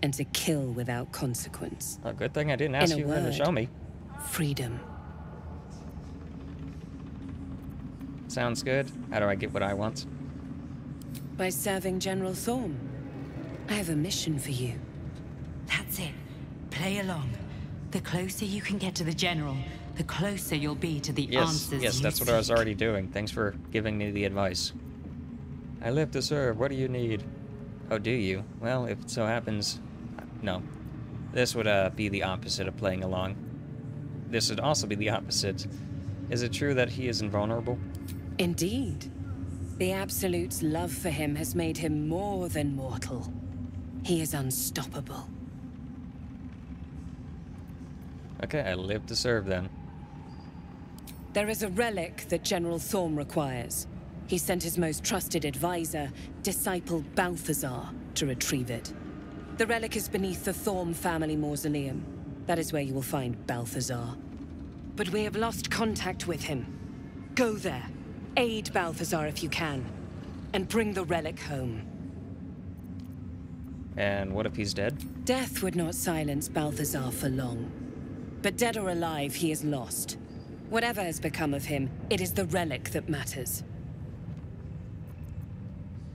S21: And to kill without consequence.
S1: Oh, good thing I didn't ask you to show me.
S21: Freedom.
S1: Sounds good. How do I get what I want?
S21: By serving General Thorm. I have a mission for you.
S10: That's it. Play along. The closer you can get to the General, the closer you'll be to the answers
S1: Yes, that's what I was already doing. Thanks for giving me the advice. I live to serve. What do you need? Oh, do you? Well, if it so happens... No. This would be the opposite of playing along. This would also be the opposite. Is it true that he is invulnerable?
S21: Indeed. The Absolute's love for him has made him more than mortal. He is unstoppable.
S1: Okay, I live to serve then.
S21: There is a relic that General Thorm requires. He sent his most trusted advisor, disciple Balthazar, to retrieve it. The relic is beneath the Thorm family mausoleum. That is where you will find Balthazar. But we have lost contact with him. Go there. Aid Balthazar if you can. And bring the relic home.
S1: And what if he's dead?
S21: Death would not silence Balthazar for long. But dead or alive, he is lost. Whatever has become of him, it is the relic that matters.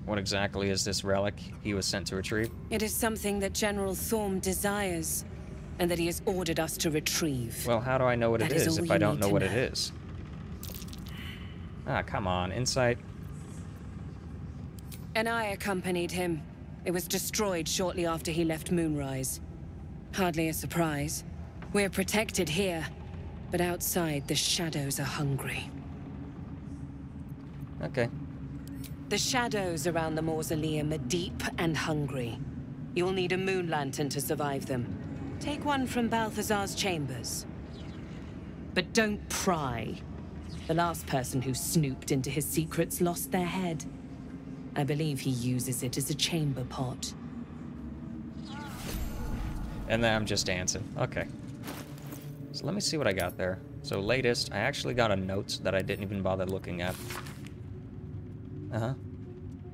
S1: What exactly is this relic he was sent to retrieve?
S21: It is something that General Thorm desires, and that he has ordered us to retrieve.
S1: Well, how do I know what it is if I don't know what it is? Ah, come on, insight.
S21: And I accompanied him. It was destroyed shortly after he left Moonrise. Hardly a surprise. We're protected here, but outside the shadows are hungry.
S1: Okay.
S21: The shadows around the mausoleum are deep and hungry. You'll need a moon lantern to survive them. Take one from Balthazar's chambers. But don't pry. The last person who snooped into his secrets lost their head. I believe he uses it as a chamber pot.
S1: And then I'm just dancing. Okay. So let me see what I got there. So latest, I actually got a note that I didn't even bother looking at. Uh-huh.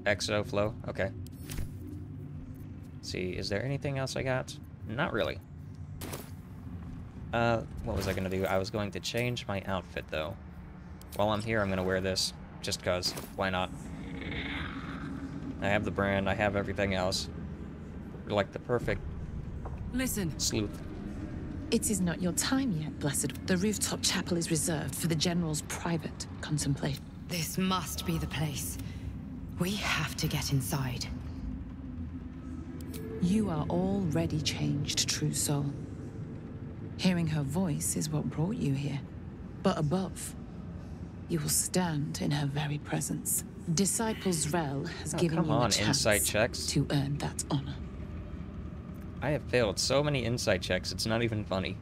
S1: Exo flow. Okay. Let's see, is there anything else I got? Not really. What was I gonna do? I was going to change my outfit, though. While I'm here, I'm gonna wear this. Just cause. Why not? I have the brand, I have everything else. You're like the perfect...
S8: Listen.
S1: Sleuth.
S4: It is not your time yet, Blessed. The rooftop chapel is reserved for the General's private contemplation.
S10: This must be the place. We have to get inside.
S4: You are already changed, true soul. Hearing her voice is what brought you here. But above, you will stand in her very presence. Disciples Rel has given you a chance
S1: insight checks.
S4: to earn that honor.
S1: I have failed so many insight checks, it's not even funny.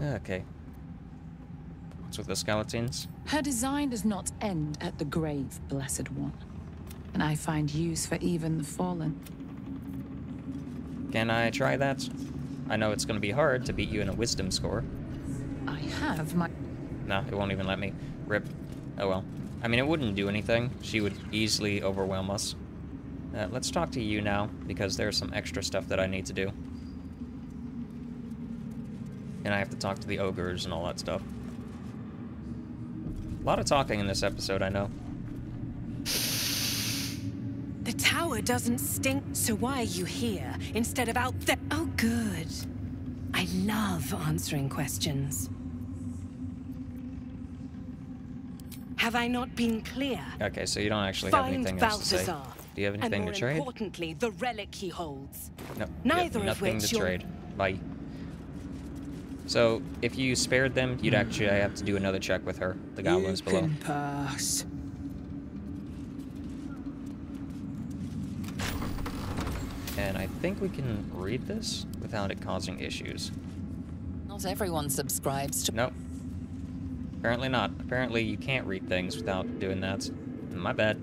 S1: Okay. What's with the skeletons?
S4: Her design does not end at the grave, Blessed One. And I find use for even the fallen.
S1: Can I try that? I know it's going to be hard to beat you in a wisdom score.
S4: I have my...
S1: No, it won't even let me. Rip. Oh well. I mean, it wouldn't do anything. She would easily overwhelm us. Let's talk to you now, because there's some extra stuff that I need to do. And I have to talk to the ogres and all that stuff. A lot of talking in this episode, I know.
S21: The tower doesn't stink, so why are you here instead of out there? Oh, good. I love answering questions. Have I not been clear?
S1: Okay, so you don't actually have anything else to say.
S21: Balthazar.
S1: Do you have anything to trade?
S21: And more importantly, the relic he holds.
S1: No,
S21: Neither of
S1: nothing
S21: which
S1: to trade. Bye. So, if you spared them, you'd actually have to do another check with her. The goblins below.
S6: You can pass.
S1: And I think we can read this without it causing issues.
S4: Not everyone subscribes to...
S1: Nope. Apparently not. Apparently you can't read things without doing that. My bad.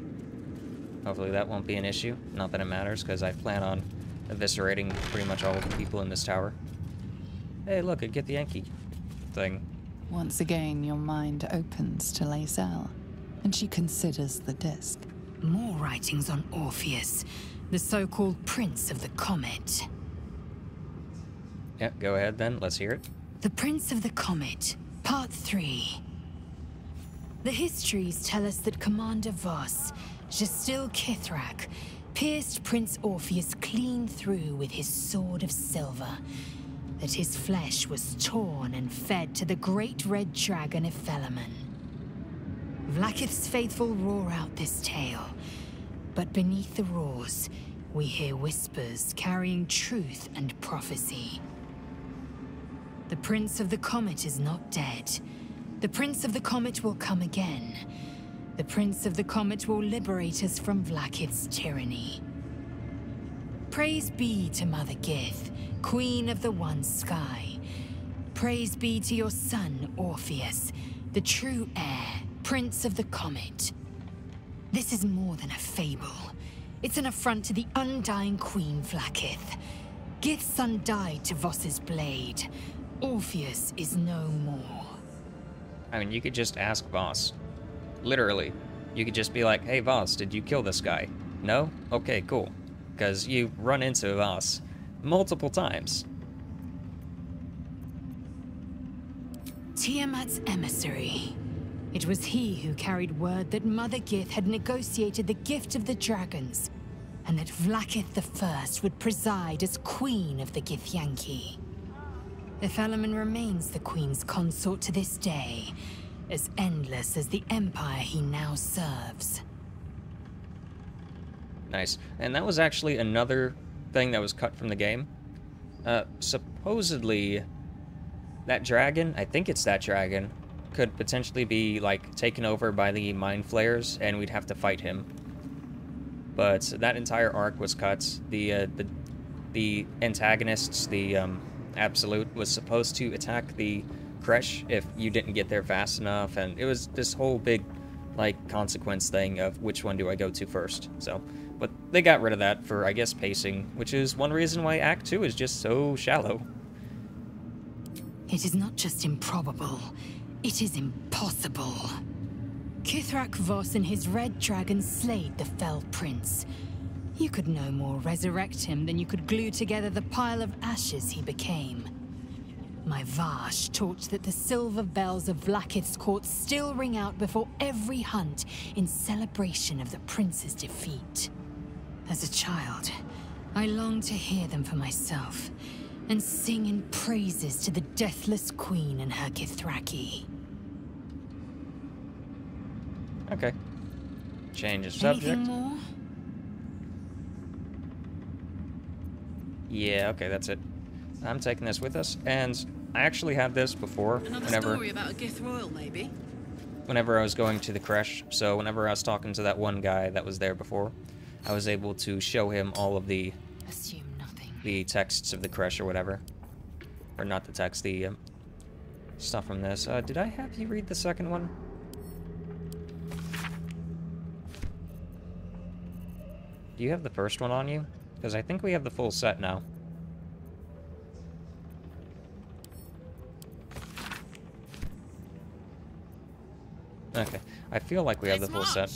S1: Hopefully that won't be an issue. Not that it matters, because I plan on eviscerating pretty much all of the people in this tower. Hey, look, I get the Yankee thing.
S4: Once again, your mind opens to Lae'zel, and she considers the disc.
S10: More writings on Orpheus, the so-called Prince of the Comet.
S1: Yeah, go ahead then. Let's hear it.
S10: The Prince of the Comet, Part 3. The histories tell us that Commander Voss, Gestil Kithrak, pierced Prince Orpheus clean through with his sword of silver, that his flesh was torn and fed to the great red dragon Ephelemon. Vlaakith's faithful roar out this tale, but beneath the roars, we hear whispers carrying truth and prophecy. The Prince of the Comet is not dead. The Prince of the Comet will come again. The Prince of the Comet will liberate us from Vlaakith's tyranny. Praise be to Mother Gith, Queen of the One Sky. Praise be to your son, Orpheus, the true heir, Prince of the Comet. This is more than a fable. It's an affront to the undying Queen Vlaakith. Gith's son died to Voss's blade. Orpheus is no more.
S1: I mean, you could just ask Voss. Literally. You could just be like, hey Voss, did you kill this guy? No? Okay, cool. Because you run into Voss multiple times.
S10: Tiamat's emissary. It was he who carried word that Mother Gith had negotiated the gift of the dragons, and that Vlaakith I would preside as Queen of the Githyanki. Ephelemon remains the Queen's consort to this day, as endless as the empire he now serves.
S1: Nice. And that was actually another thing that was cut from the game. Supposedly, that dragon, I think it's that dragon, could potentially be, like, taken over by the Mind Flayers, and we'd have to fight him. But that entire arc was cut. The antagonists, the Absolute, was supposed to attack the Kresh if you didn't get there fast enough, and it was this whole big, like, consequence thing of which one do I go to first. So, but they got rid of that for, I guess, pacing, which is one reason why Act 2 is just so shallow.
S10: It is not just improbable, it is impossible. Kithrak Voss and his red dragon slayed the fell prince. You could no more resurrect him than you could glue together the pile of ashes he became. My Vash taught that the silver bells of Vlaakith's court still ring out before every hunt in celebration of the prince's defeat. As a child, I longed to hear them for myself, and sing in praises to the deathless queen and her Githraki.
S1: Okay. Change of subject.
S10: Anything more?
S1: Yeah, okay, that's it. I'm taking this with us, and I actually had this before.
S2: Another story about a Gith Royal, maybe?
S1: Whenever I was going to the Kresh, so whenever I was talking to that one guy that was there before, I was able to show him all of the texts of the Kresh or whatever. Or not the text, the stuff from this. Did I have you read the second one? Do you have the first one on you? Because I think we have the full set now. Okay, I feel like we have the full set.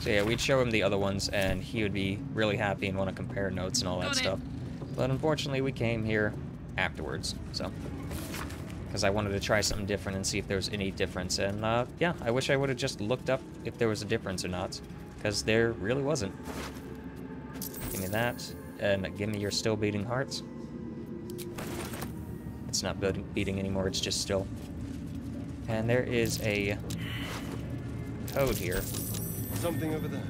S1: So yeah, we'd show him the other ones, and he would be really happy and want to compare notes and all that stuff. But unfortunately, we came here afterwards, so. Because I wanted to try something different and see if there was any difference. And yeah, I wish I would have just looked up if there was a difference or not. Because there really wasn't. Give me that, and give me your still beating hearts. It's not beating anymore, it's just still. And there is a code here.
S20: Something over there.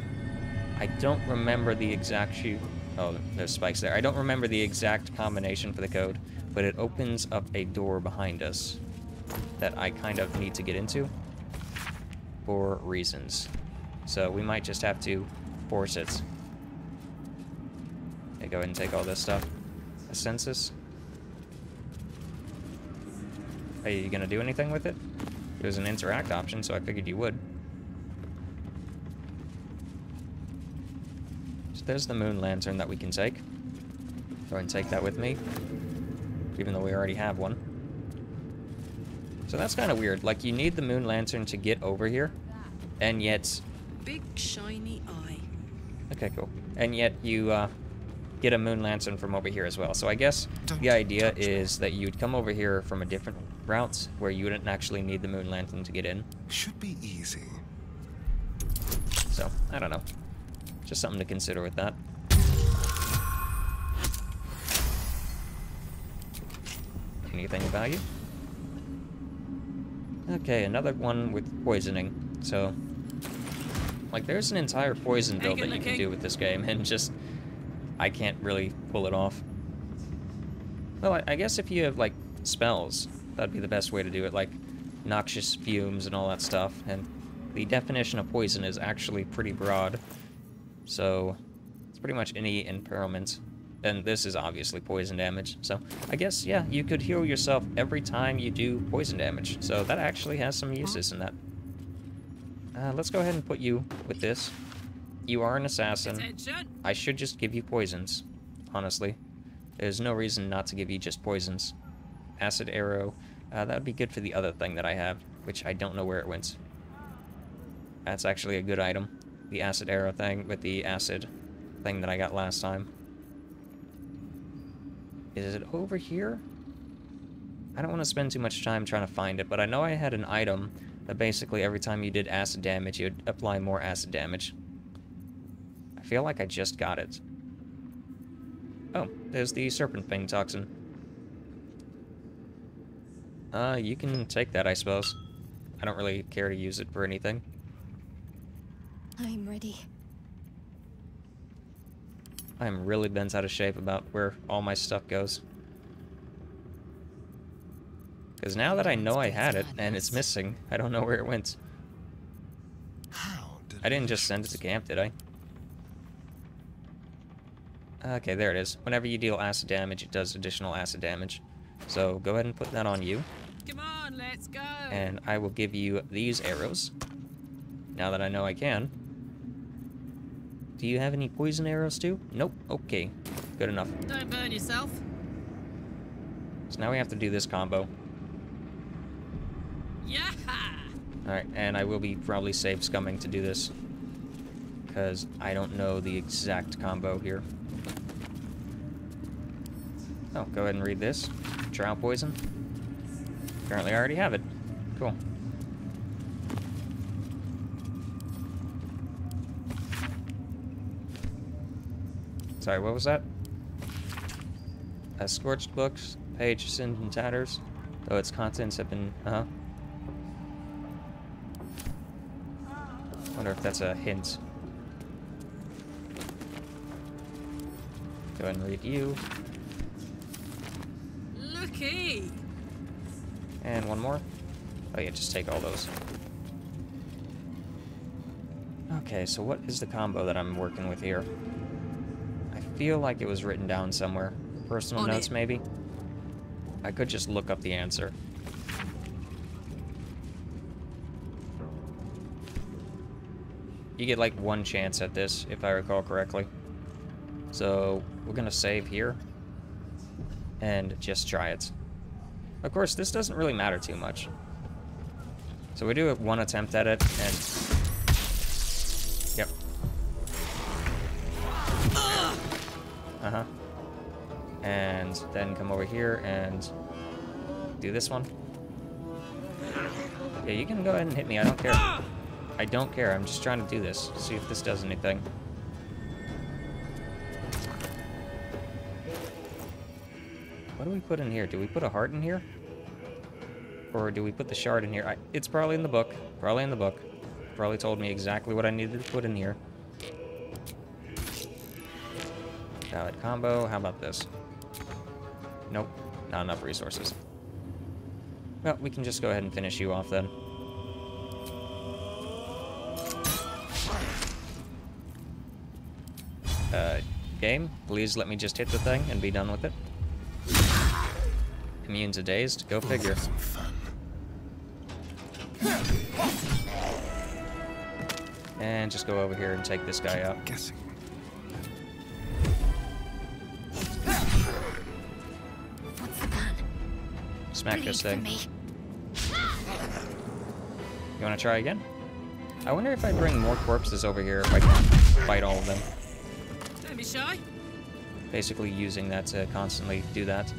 S1: I don't remember the exact Oh, there's spikes there. I don't remember the exact combination for the code, but it opens up a door behind us that I kind of need to get into for reasons. So we might just have to force it. Okay, go ahead and take all this stuff. A census. Are you gonna do anything with it? There's an interact option, so I figured you would. So there's the moon lantern that we can take. Go ahead and take that with me, even though we already have one. So that's kind of weird. Like, you need the moon lantern to get over here, and yet...
S2: Big shiny eye.
S1: Okay, cool. And yet you get a moon lantern from over here as well. So I guess the idea is that you'd come over here from a different route where you wouldn't actually need the moon lantern to get in.
S20: Should be easy.
S1: So, I don't know. Just something to consider with that. Anything of value? Okay, another one with poisoning. So, like, there's an entire poison build that you can do with this game, and just, I can't really pull it off. Well, I guess if you have, like, spells, that'd be the best way to do it, like noxious fumes and all that stuff. And the definition of poison is actually pretty broad, so it's pretty much any impairment. And this is obviously poison damage, so I guess, yeah, you could heal yourself every time you do poison damage, so that actually has some uses in that. Let's go ahead and put you with this. You are an assassin.
S2: Attention.
S1: I should just give you poisons, honestly. There's no reason not to give you just poisons. Acid arrow. That would be good for the other thing that I have, which I don't know where it went. That's actually a good item. The acid arrow thing with the acid thing that I got last time. Is it over here? I don't want to spend too much time trying to find it, but I know I had an item that basically every time you did acid damage, you'd apply more acid damage. I feel like I just got it. Oh, there's the serpent fang toxin. You can take that, I suppose. I don't really care to use it for anything.
S3: I'm ready.
S1: I'm really bent out of shape about where all my stuff goes. Because now that I know I had it, and it's missing, I don't know where it went. I didn't just send it to camp, did I? Okay, there it is. Whenever you deal acid damage, it does additional acid damage. So go ahead and put that on you.
S2: Come on, let's go.
S1: And I will give you these arrows. Now that I know I can. Do you have any poison arrows too? Nope. Okay. Good enough.
S2: Don't burn yourself.
S1: So now we have to do this combo.
S2: Yeah.
S1: Alright, and I will be probably save scumming to do this. Because I don't know the exact combo here. Oh, go ahead and read this. Drow poison. Apparently I already have it. Cool. Sorry, what was that? Scorched books, page singed in tatters, though its contents have been, Wonder if that's a hint. Go ahead and read you.
S2: Looky!
S1: And one more. Oh yeah, just take all those. Okay, so what is the combo that I'm working with here? I feel like it was written down somewhere. Personal notes, maybe? I could just look up the answer. You get like one chance at this, if I recall correctly. So, we're gonna save here. And just try it. Of course, this doesn't really matter too much. So we do have one attempt at it, and... Yep. Uh-huh. And then come over here and do this one. Yeah, you can go ahead and hit me, I don't care. I don't care, I'm just trying to do this. See if this does anything. What do we put in here? Do we put a heart in here? Or do we put the shard in here? It's probably in the book. Probably in the book. Probably told me exactly what I needed to put in here. Valid combo. How about this? Nope. Not enough resources. Well, we can just go ahead and finish you off then. Game, please let me just hit the thing and be done with it. Immune to dazed, go figure.
S20: Some fun.
S1: And just go over here and take this guy out.
S20: Guessing.
S23: What's the plan?
S1: Smack this thing.
S23: Me.
S1: You want to try again? I wonder if I bring more corpses over here, if I can fight all of them.
S2: Don't be shy.
S1: Basically using that to constantly do that.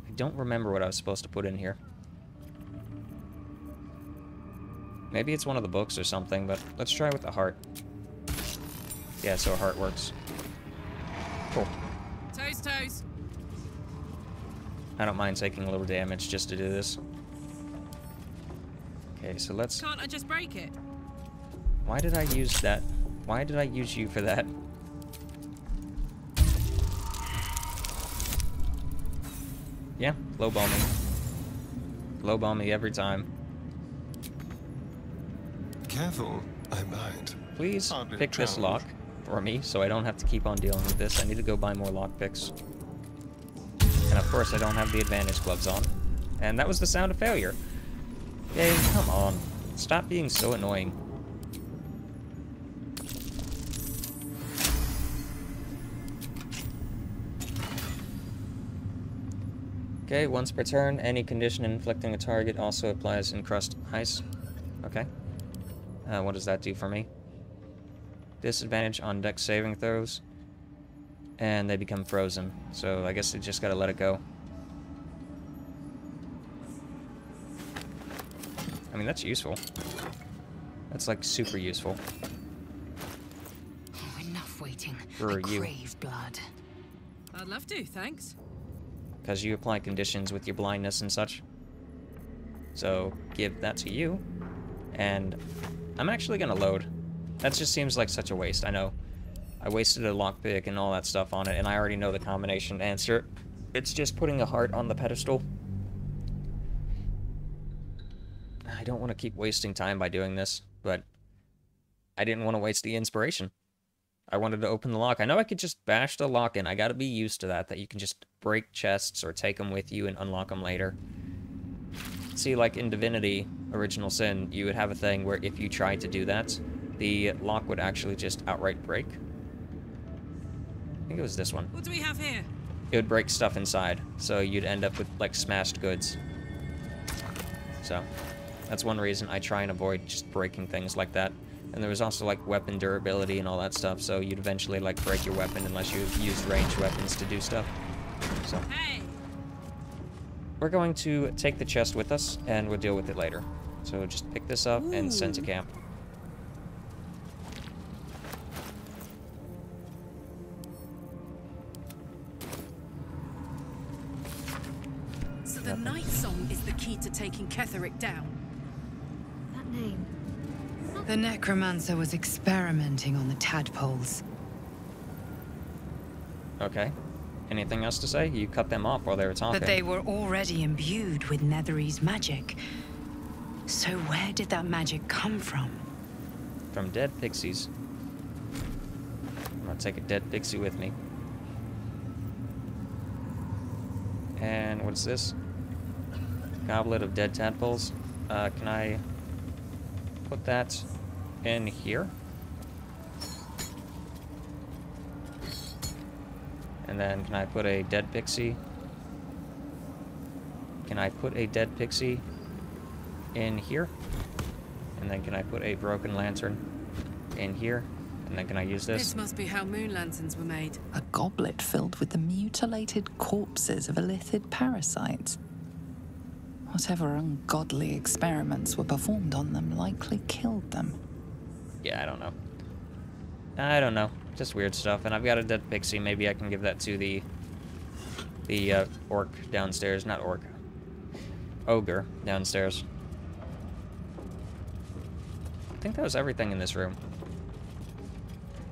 S1: I don't remember what I was supposed to put in here. Maybe it's one of the books or something, but let's try with the heart. Yeah, so a heart works. Cool.
S2: Toes, toes.
S1: I don't mind taking a little damage just to do this. Okay, so let's...
S2: Can't I just break it?
S1: Why did I use that? Why did I use you for that? Yeah, low ball me. Low ball me every time.
S20: Careful, I might.
S1: Please pick this lock for me so I don't have to keep on dealing with this. I need to go buy more lock picks. And of course I don't have the advantage gloves on. And that was the sound of failure. Yay, come on. Stop being so annoying. Okay, once per turn, any condition inflicting a target also applies in crust ice. Okay. What does that do for me? Disadvantage on dex saving throws. And they become frozen. So I guess I just gotta let it go. I mean, that's useful. That's like super useful.
S10: Oh, enough waiting.
S1: For
S10: I
S1: you.
S10: crave blood.
S2: I'd love to, thanks.
S1: Because you apply conditions with your blindness and such. So, give that to you. And I'm actually gonna load. That just seems like such a waste, I know. I wasted a lockpick and all that stuff on it, and I already know the combination answer. It's just putting a heart on the pedestal. I don't want to keep wasting time by doing this, but I didn't want to waste the inspiration. I wanted to open the lock. I know I could just bash the lock in. I gotta be used to that you can just break chests or take them with you and unlock them later. See, like in Divinity Original Sin, you would have a thing where if you tried to do that, the lock would actually just outright break. I think it was this one.
S2: What do we have here?
S1: It would break stuff inside, so you'd end up with, like, smashed goods. So, that's one reason I try and avoid just breaking things like that. And there was also, like, weapon durability and all that stuff, so you'd eventually, like, break your weapon unless you used ranged weapons to do stuff. So,
S2: hey.
S1: We're going to take the chest with us, and we'll deal with it later. So just pick this up and send to camp.
S2: So the Night Song is the key to taking Ketheric down.
S3: That name.
S10: The necromancer was experimenting on the tadpoles.
S1: Okay. Anything else to say? You cut them off while they were talking.
S10: But they were already imbued with Nethery's magic. So where did that magic come from?
S1: From dead pixies. I'm gonna take a dead pixie with me. And what's this? Goblet of dead tadpoles. Can I put that in here? And then can I put a dead pixie? Can I put a dead pixie in here? And then can I put a broken lantern in here? And then can I use this?
S2: This must be how moon lanterns were made.
S4: A goblet filled with the mutilated corpses of illithid parasites. Whatever ungodly experiments were performed on them likely killed them.
S1: Yeah, I don't know. I don't know. Just weird stuff. And I've got a dead pixie. Maybe I can give that to the orc downstairs. Not orc. Ogre downstairs. I think that was everything in this room.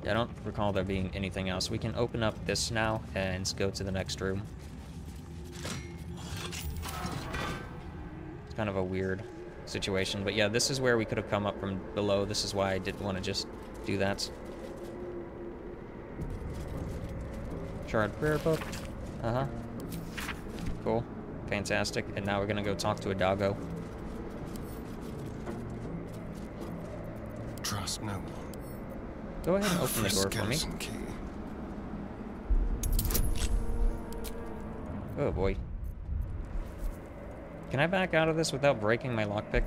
S1: Yeah, I don't recall there being anything else. We can open up this now and go to the next room. It's kind of a weird situation. But yeah, this is where we could have come up from below. This is why I didn't want to just do that. Shard prayer book. Uh-huh. Cool. Fantastic. And now we're gonna go talk to a doggo.
S20: trust no one.
S1: Go ahead and open the door for me.
S20: Skeleton key.
S1: Oh boy. Can I back out of this without breaking my lockpick?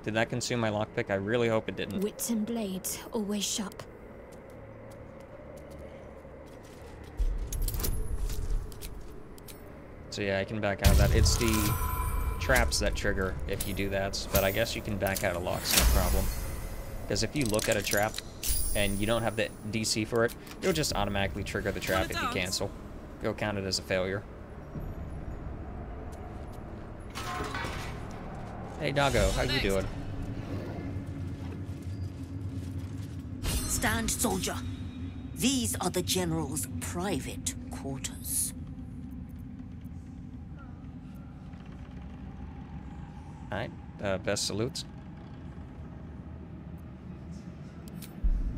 S1: Did that consume my lockpick? I really hope it didn't.
S3: Wits and blades, always sharp.
S1: So yeah, I can back out of that. It's the traps that trigger if you do that, but I guess you can back out of locks, no problem. Because if you look at a trap and you don't have the DC for it, it'll just automatically trigger the trap if you cancel. It'll count it as a failure. Hey doggo, how you doing?
S9: Stand, soldier. These are the General's private quarters.
S1: Alright, best salutes.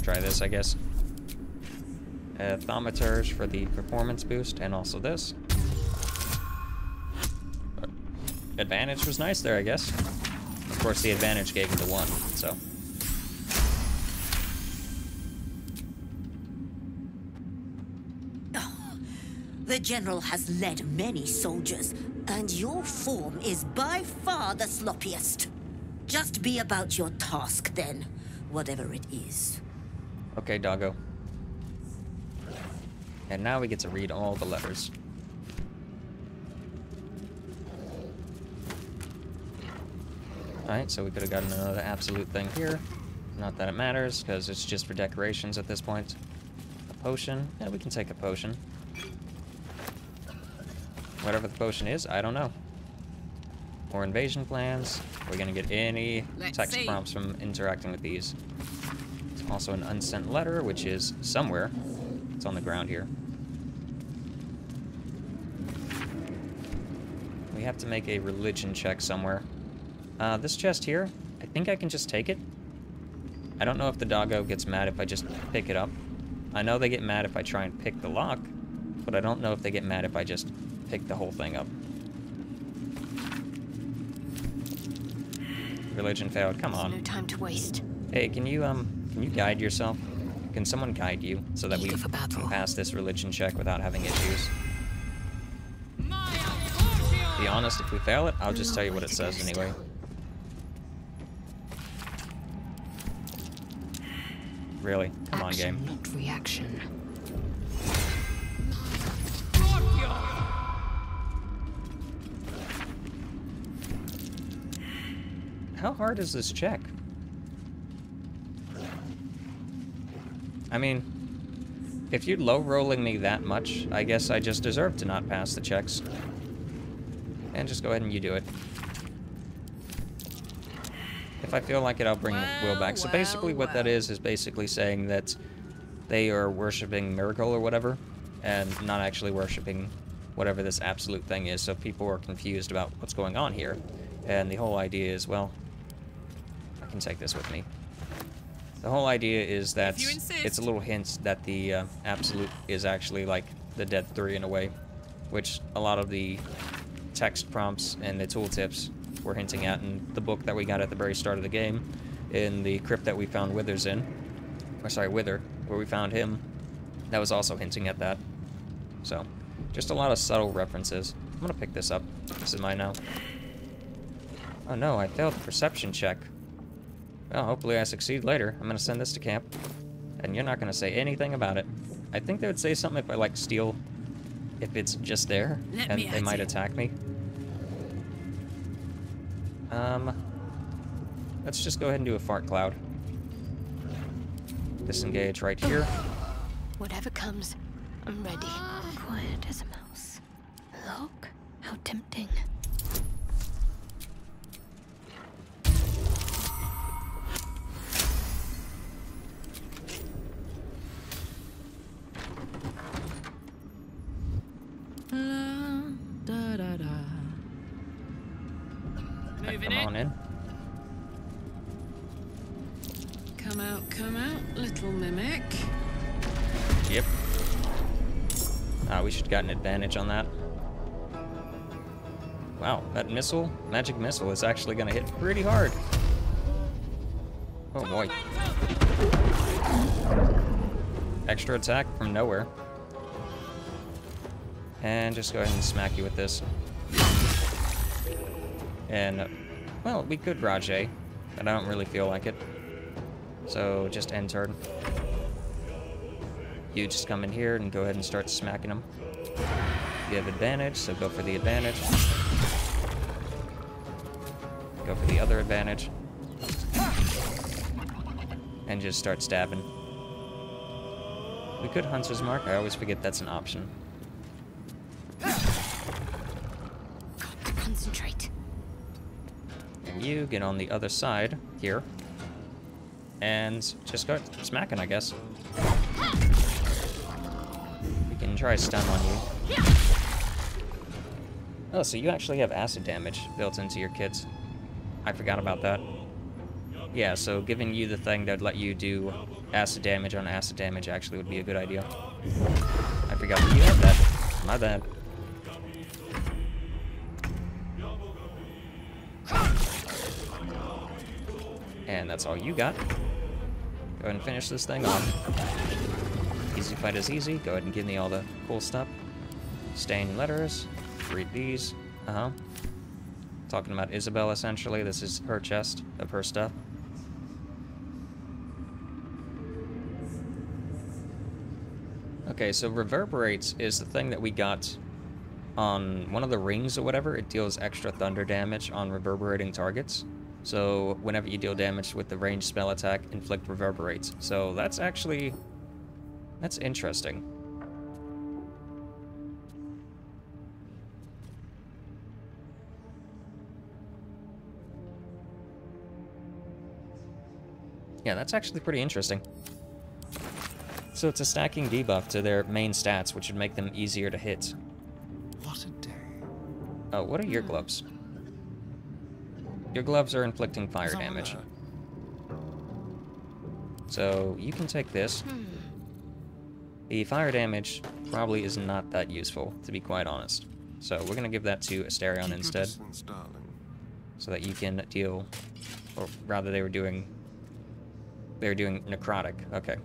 S1: Try this, I guess. Thaumaturge for the performance boost, and also this. Advantage was nice there, I guess. Of course, the advantage gave me the 1, so.
S9: The General has led many soldiers, and your form is by far the sloppiest. Just be about your task, then, whatever it is.
S1: Okay, doggo. And now we get to read all the letters. Alright, so we could have gotten another absolute thing here. Not that it matters, because it's just for decorations at this point. A potion. Yeah, we can take a potion. Whatever the potion is, I don't know. More invasion plans. We're gonna get any text prompts from interacting with these. There's also an unsent letter, which is somewhere. It's on the ground here. We have to make a religion check somewhere. This chest here, I think I can just take it. I don't know if the doggo gets mad if I just pick it up. I know they get mad if I try and pick the lock, but I don't know if they get mad if I just pick the whole thing up. Religion failed. Come on.
S3: No time to waste.
S1: Hey, can you guide yourself? Can someone guide you so that we can pass this religion check without having issues? Be honest, if we fail it, I'll just tell you what it says anyway. Really? Come on, game.
S10: Not reaction.
S1: How hard is this check? I mean, if you're low-rolling me that much, I guess I just deserve to not pass the checks. And just go ahead and you do it. If I feel like it, I'll bring Will back. So basically what that is basically saying that they are worshipping Miracle or whatever, and not actually worshipping whatever this absolute thing is. So people are confused about what's going on here. And the whole idea is, well, I can take this with me. The whole idea is that it's a little hint that the absolute is actually like the Dead 3 in a way, which a lot of the text prompts and the tooltips were hinting at in the book that we got at the very start of the game, in the crypt that we found Wither, where we found him. That was also hinting at that. So, just a lot of subtle references. I'm gonna pick this up. This is mine now. Oh no, I failed the perception check. Well, hopefully I succeed later. I'm gonna send this to camp, and you're not gonna say anything about it. I think they would say something if I, like, steal, if it's just there, and they might attack me. Let's just go ahead and do a fart cloud. Disengage right here.
S3: Whatever comes, I'm ready. Quiet as a mouse. Look, how tempting.
S18: Moving
S1: Come on in.
S18: Come out, little mimic.
S1: Yep. We should have got an advantage on that. Wow, that missile, magic missile, is actually gonna hit pretty hard. Oh boy. Extra attack from nowhere. And just go ahead and smack you with this. And, well, we could Rajay, but I don't really feel like it. So, just end turn. You just come in here and go ahead and start smacking them. You have advantage, so go for the advantage. Go for the other advantage. And just start stabbing. We could Hunter's Mark, I always forget that's an option.
S3: Concentrate.
S1: And you get on the other side here. And just start smacking, I guess. We can try stun on you. Oh, so you actually have acid damage built into your kits. I forgot about that. Yeah, so giving you the thing that would let you do acid damage on acid damage actually would be a good idea. I forgot that you had that. My bad. And that's all you got. Go ahead and finish this thing off. Easy fight is easy. Go ahead and give me all the cool stuff. Stained letters. Read these. Talking about Isabel, essentially. This is her chest of her stuff. Okay, so Reverberates is the thing that we got on one of the rings or whatever. It deals extra thunder damage on reverberating targets. So whenever you deal damage with the ranged spell attack, inflict Reverberates. So that's actually... that's interesting. Yeah, that's actually pretty interesting. So it's a stacking debuff to their main stats, which would make them easier to hit.
S20: What a day.
S1: Oh, what are your gloves? Your gloves are inflicting fire damage. So you can take this. The fire damage probably is not that useful, to be quite honest. So we're going to give that to Asterion instead. So that you can deal... or rather they were doing necrotic. Okay.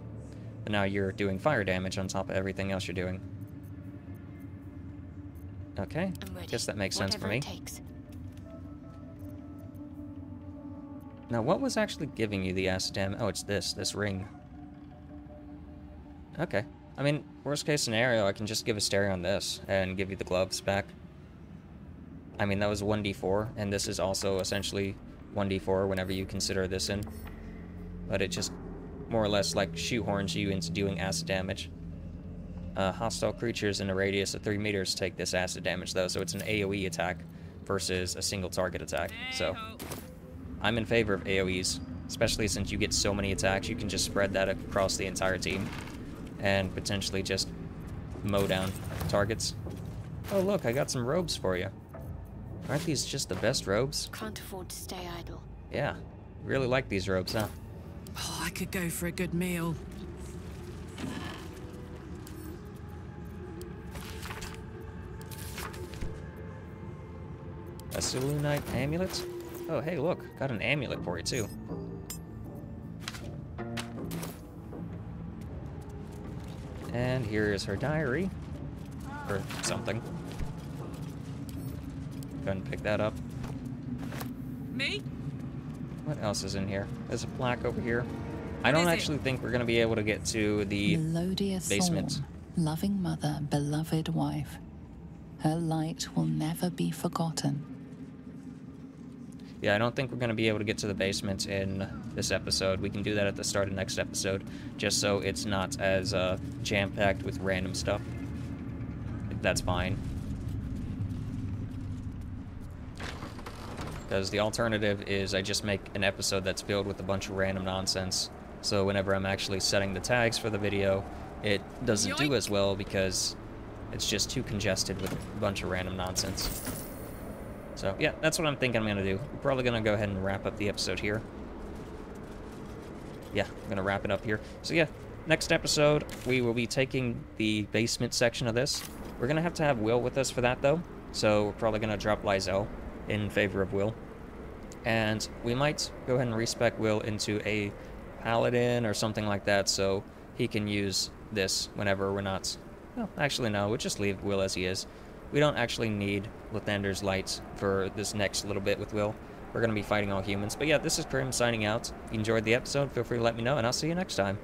S1: But now you're doing fire damage on top of everything else you're doing. Okay. Guess that makes sense for me. Now, what was actually giving you the acid damage? Oh, it's this ring. Okay. I mean, worst case scenario, I can just give Asterion this and give you the gloves back. I mean, that was 1d4, and this is also essentially 1d4 whenever you consider this in. But it just more or less like shoehorns you into doing acid damage. Hostile creatures in a radius of 3 meters take this acid damage though, so it's an AoE attack versus a single target attack. So I'm in favor of AoEs, especially since you get so many attacks, you can just spread that across the entire team and potentially just mow down targets. Oh look, I got some robes for you. Aren't these just the best robes?
S3: Can't afford to stay idle.
S1: Yeah, really like these robes, huh?
S18: Oh, I could go for a good meal.
S1: A Selûnite amulet? Oh, hey, look, got an amulet for you, too. And here is her diary. Or something. Go ahead and pick that up.
S18: Me?
S1: What else is in here? There's a plaque over here. I don't actually think we're going to be able to get to the basement.
S4: Thorn, loving mother, beloved wife. Her light will never be forgotten.
S1: Yeah, I don't think we're going to be able to get to the basement in this episode. We can do that at the start of next episode, just so it's not as jam-packed with random stuff. That's fine. Because the alternative is I just make an episode that's filled with a bunch of random nonsense. So whenever I'm actually setting the tags for the video, it doesn't do as well because it's just too congested with a bunch of random nonsense. So yeah, that's what I'm thinking I'm going to do. We're probably going to go ahead and wrap up the episode here. Yeah, I'm going to wrap it up here. So yeah, next episode, we will be taking the basement section of this. We're going to have Will with us for that, though. So we're probably going to drop Lysel in favor of Will. And we might go ahead and respec Will into a paladin or something like that, so he can use this whenever we're not... Well, actually no, we'll just leave Will as he is. We don't actually need Lathander's light for this next little bit with Will. We're going to be fighting all humans. But yeah, this is Crim signing out. If you enjoyed the episode, feel free to let me know, and I'll see you next time.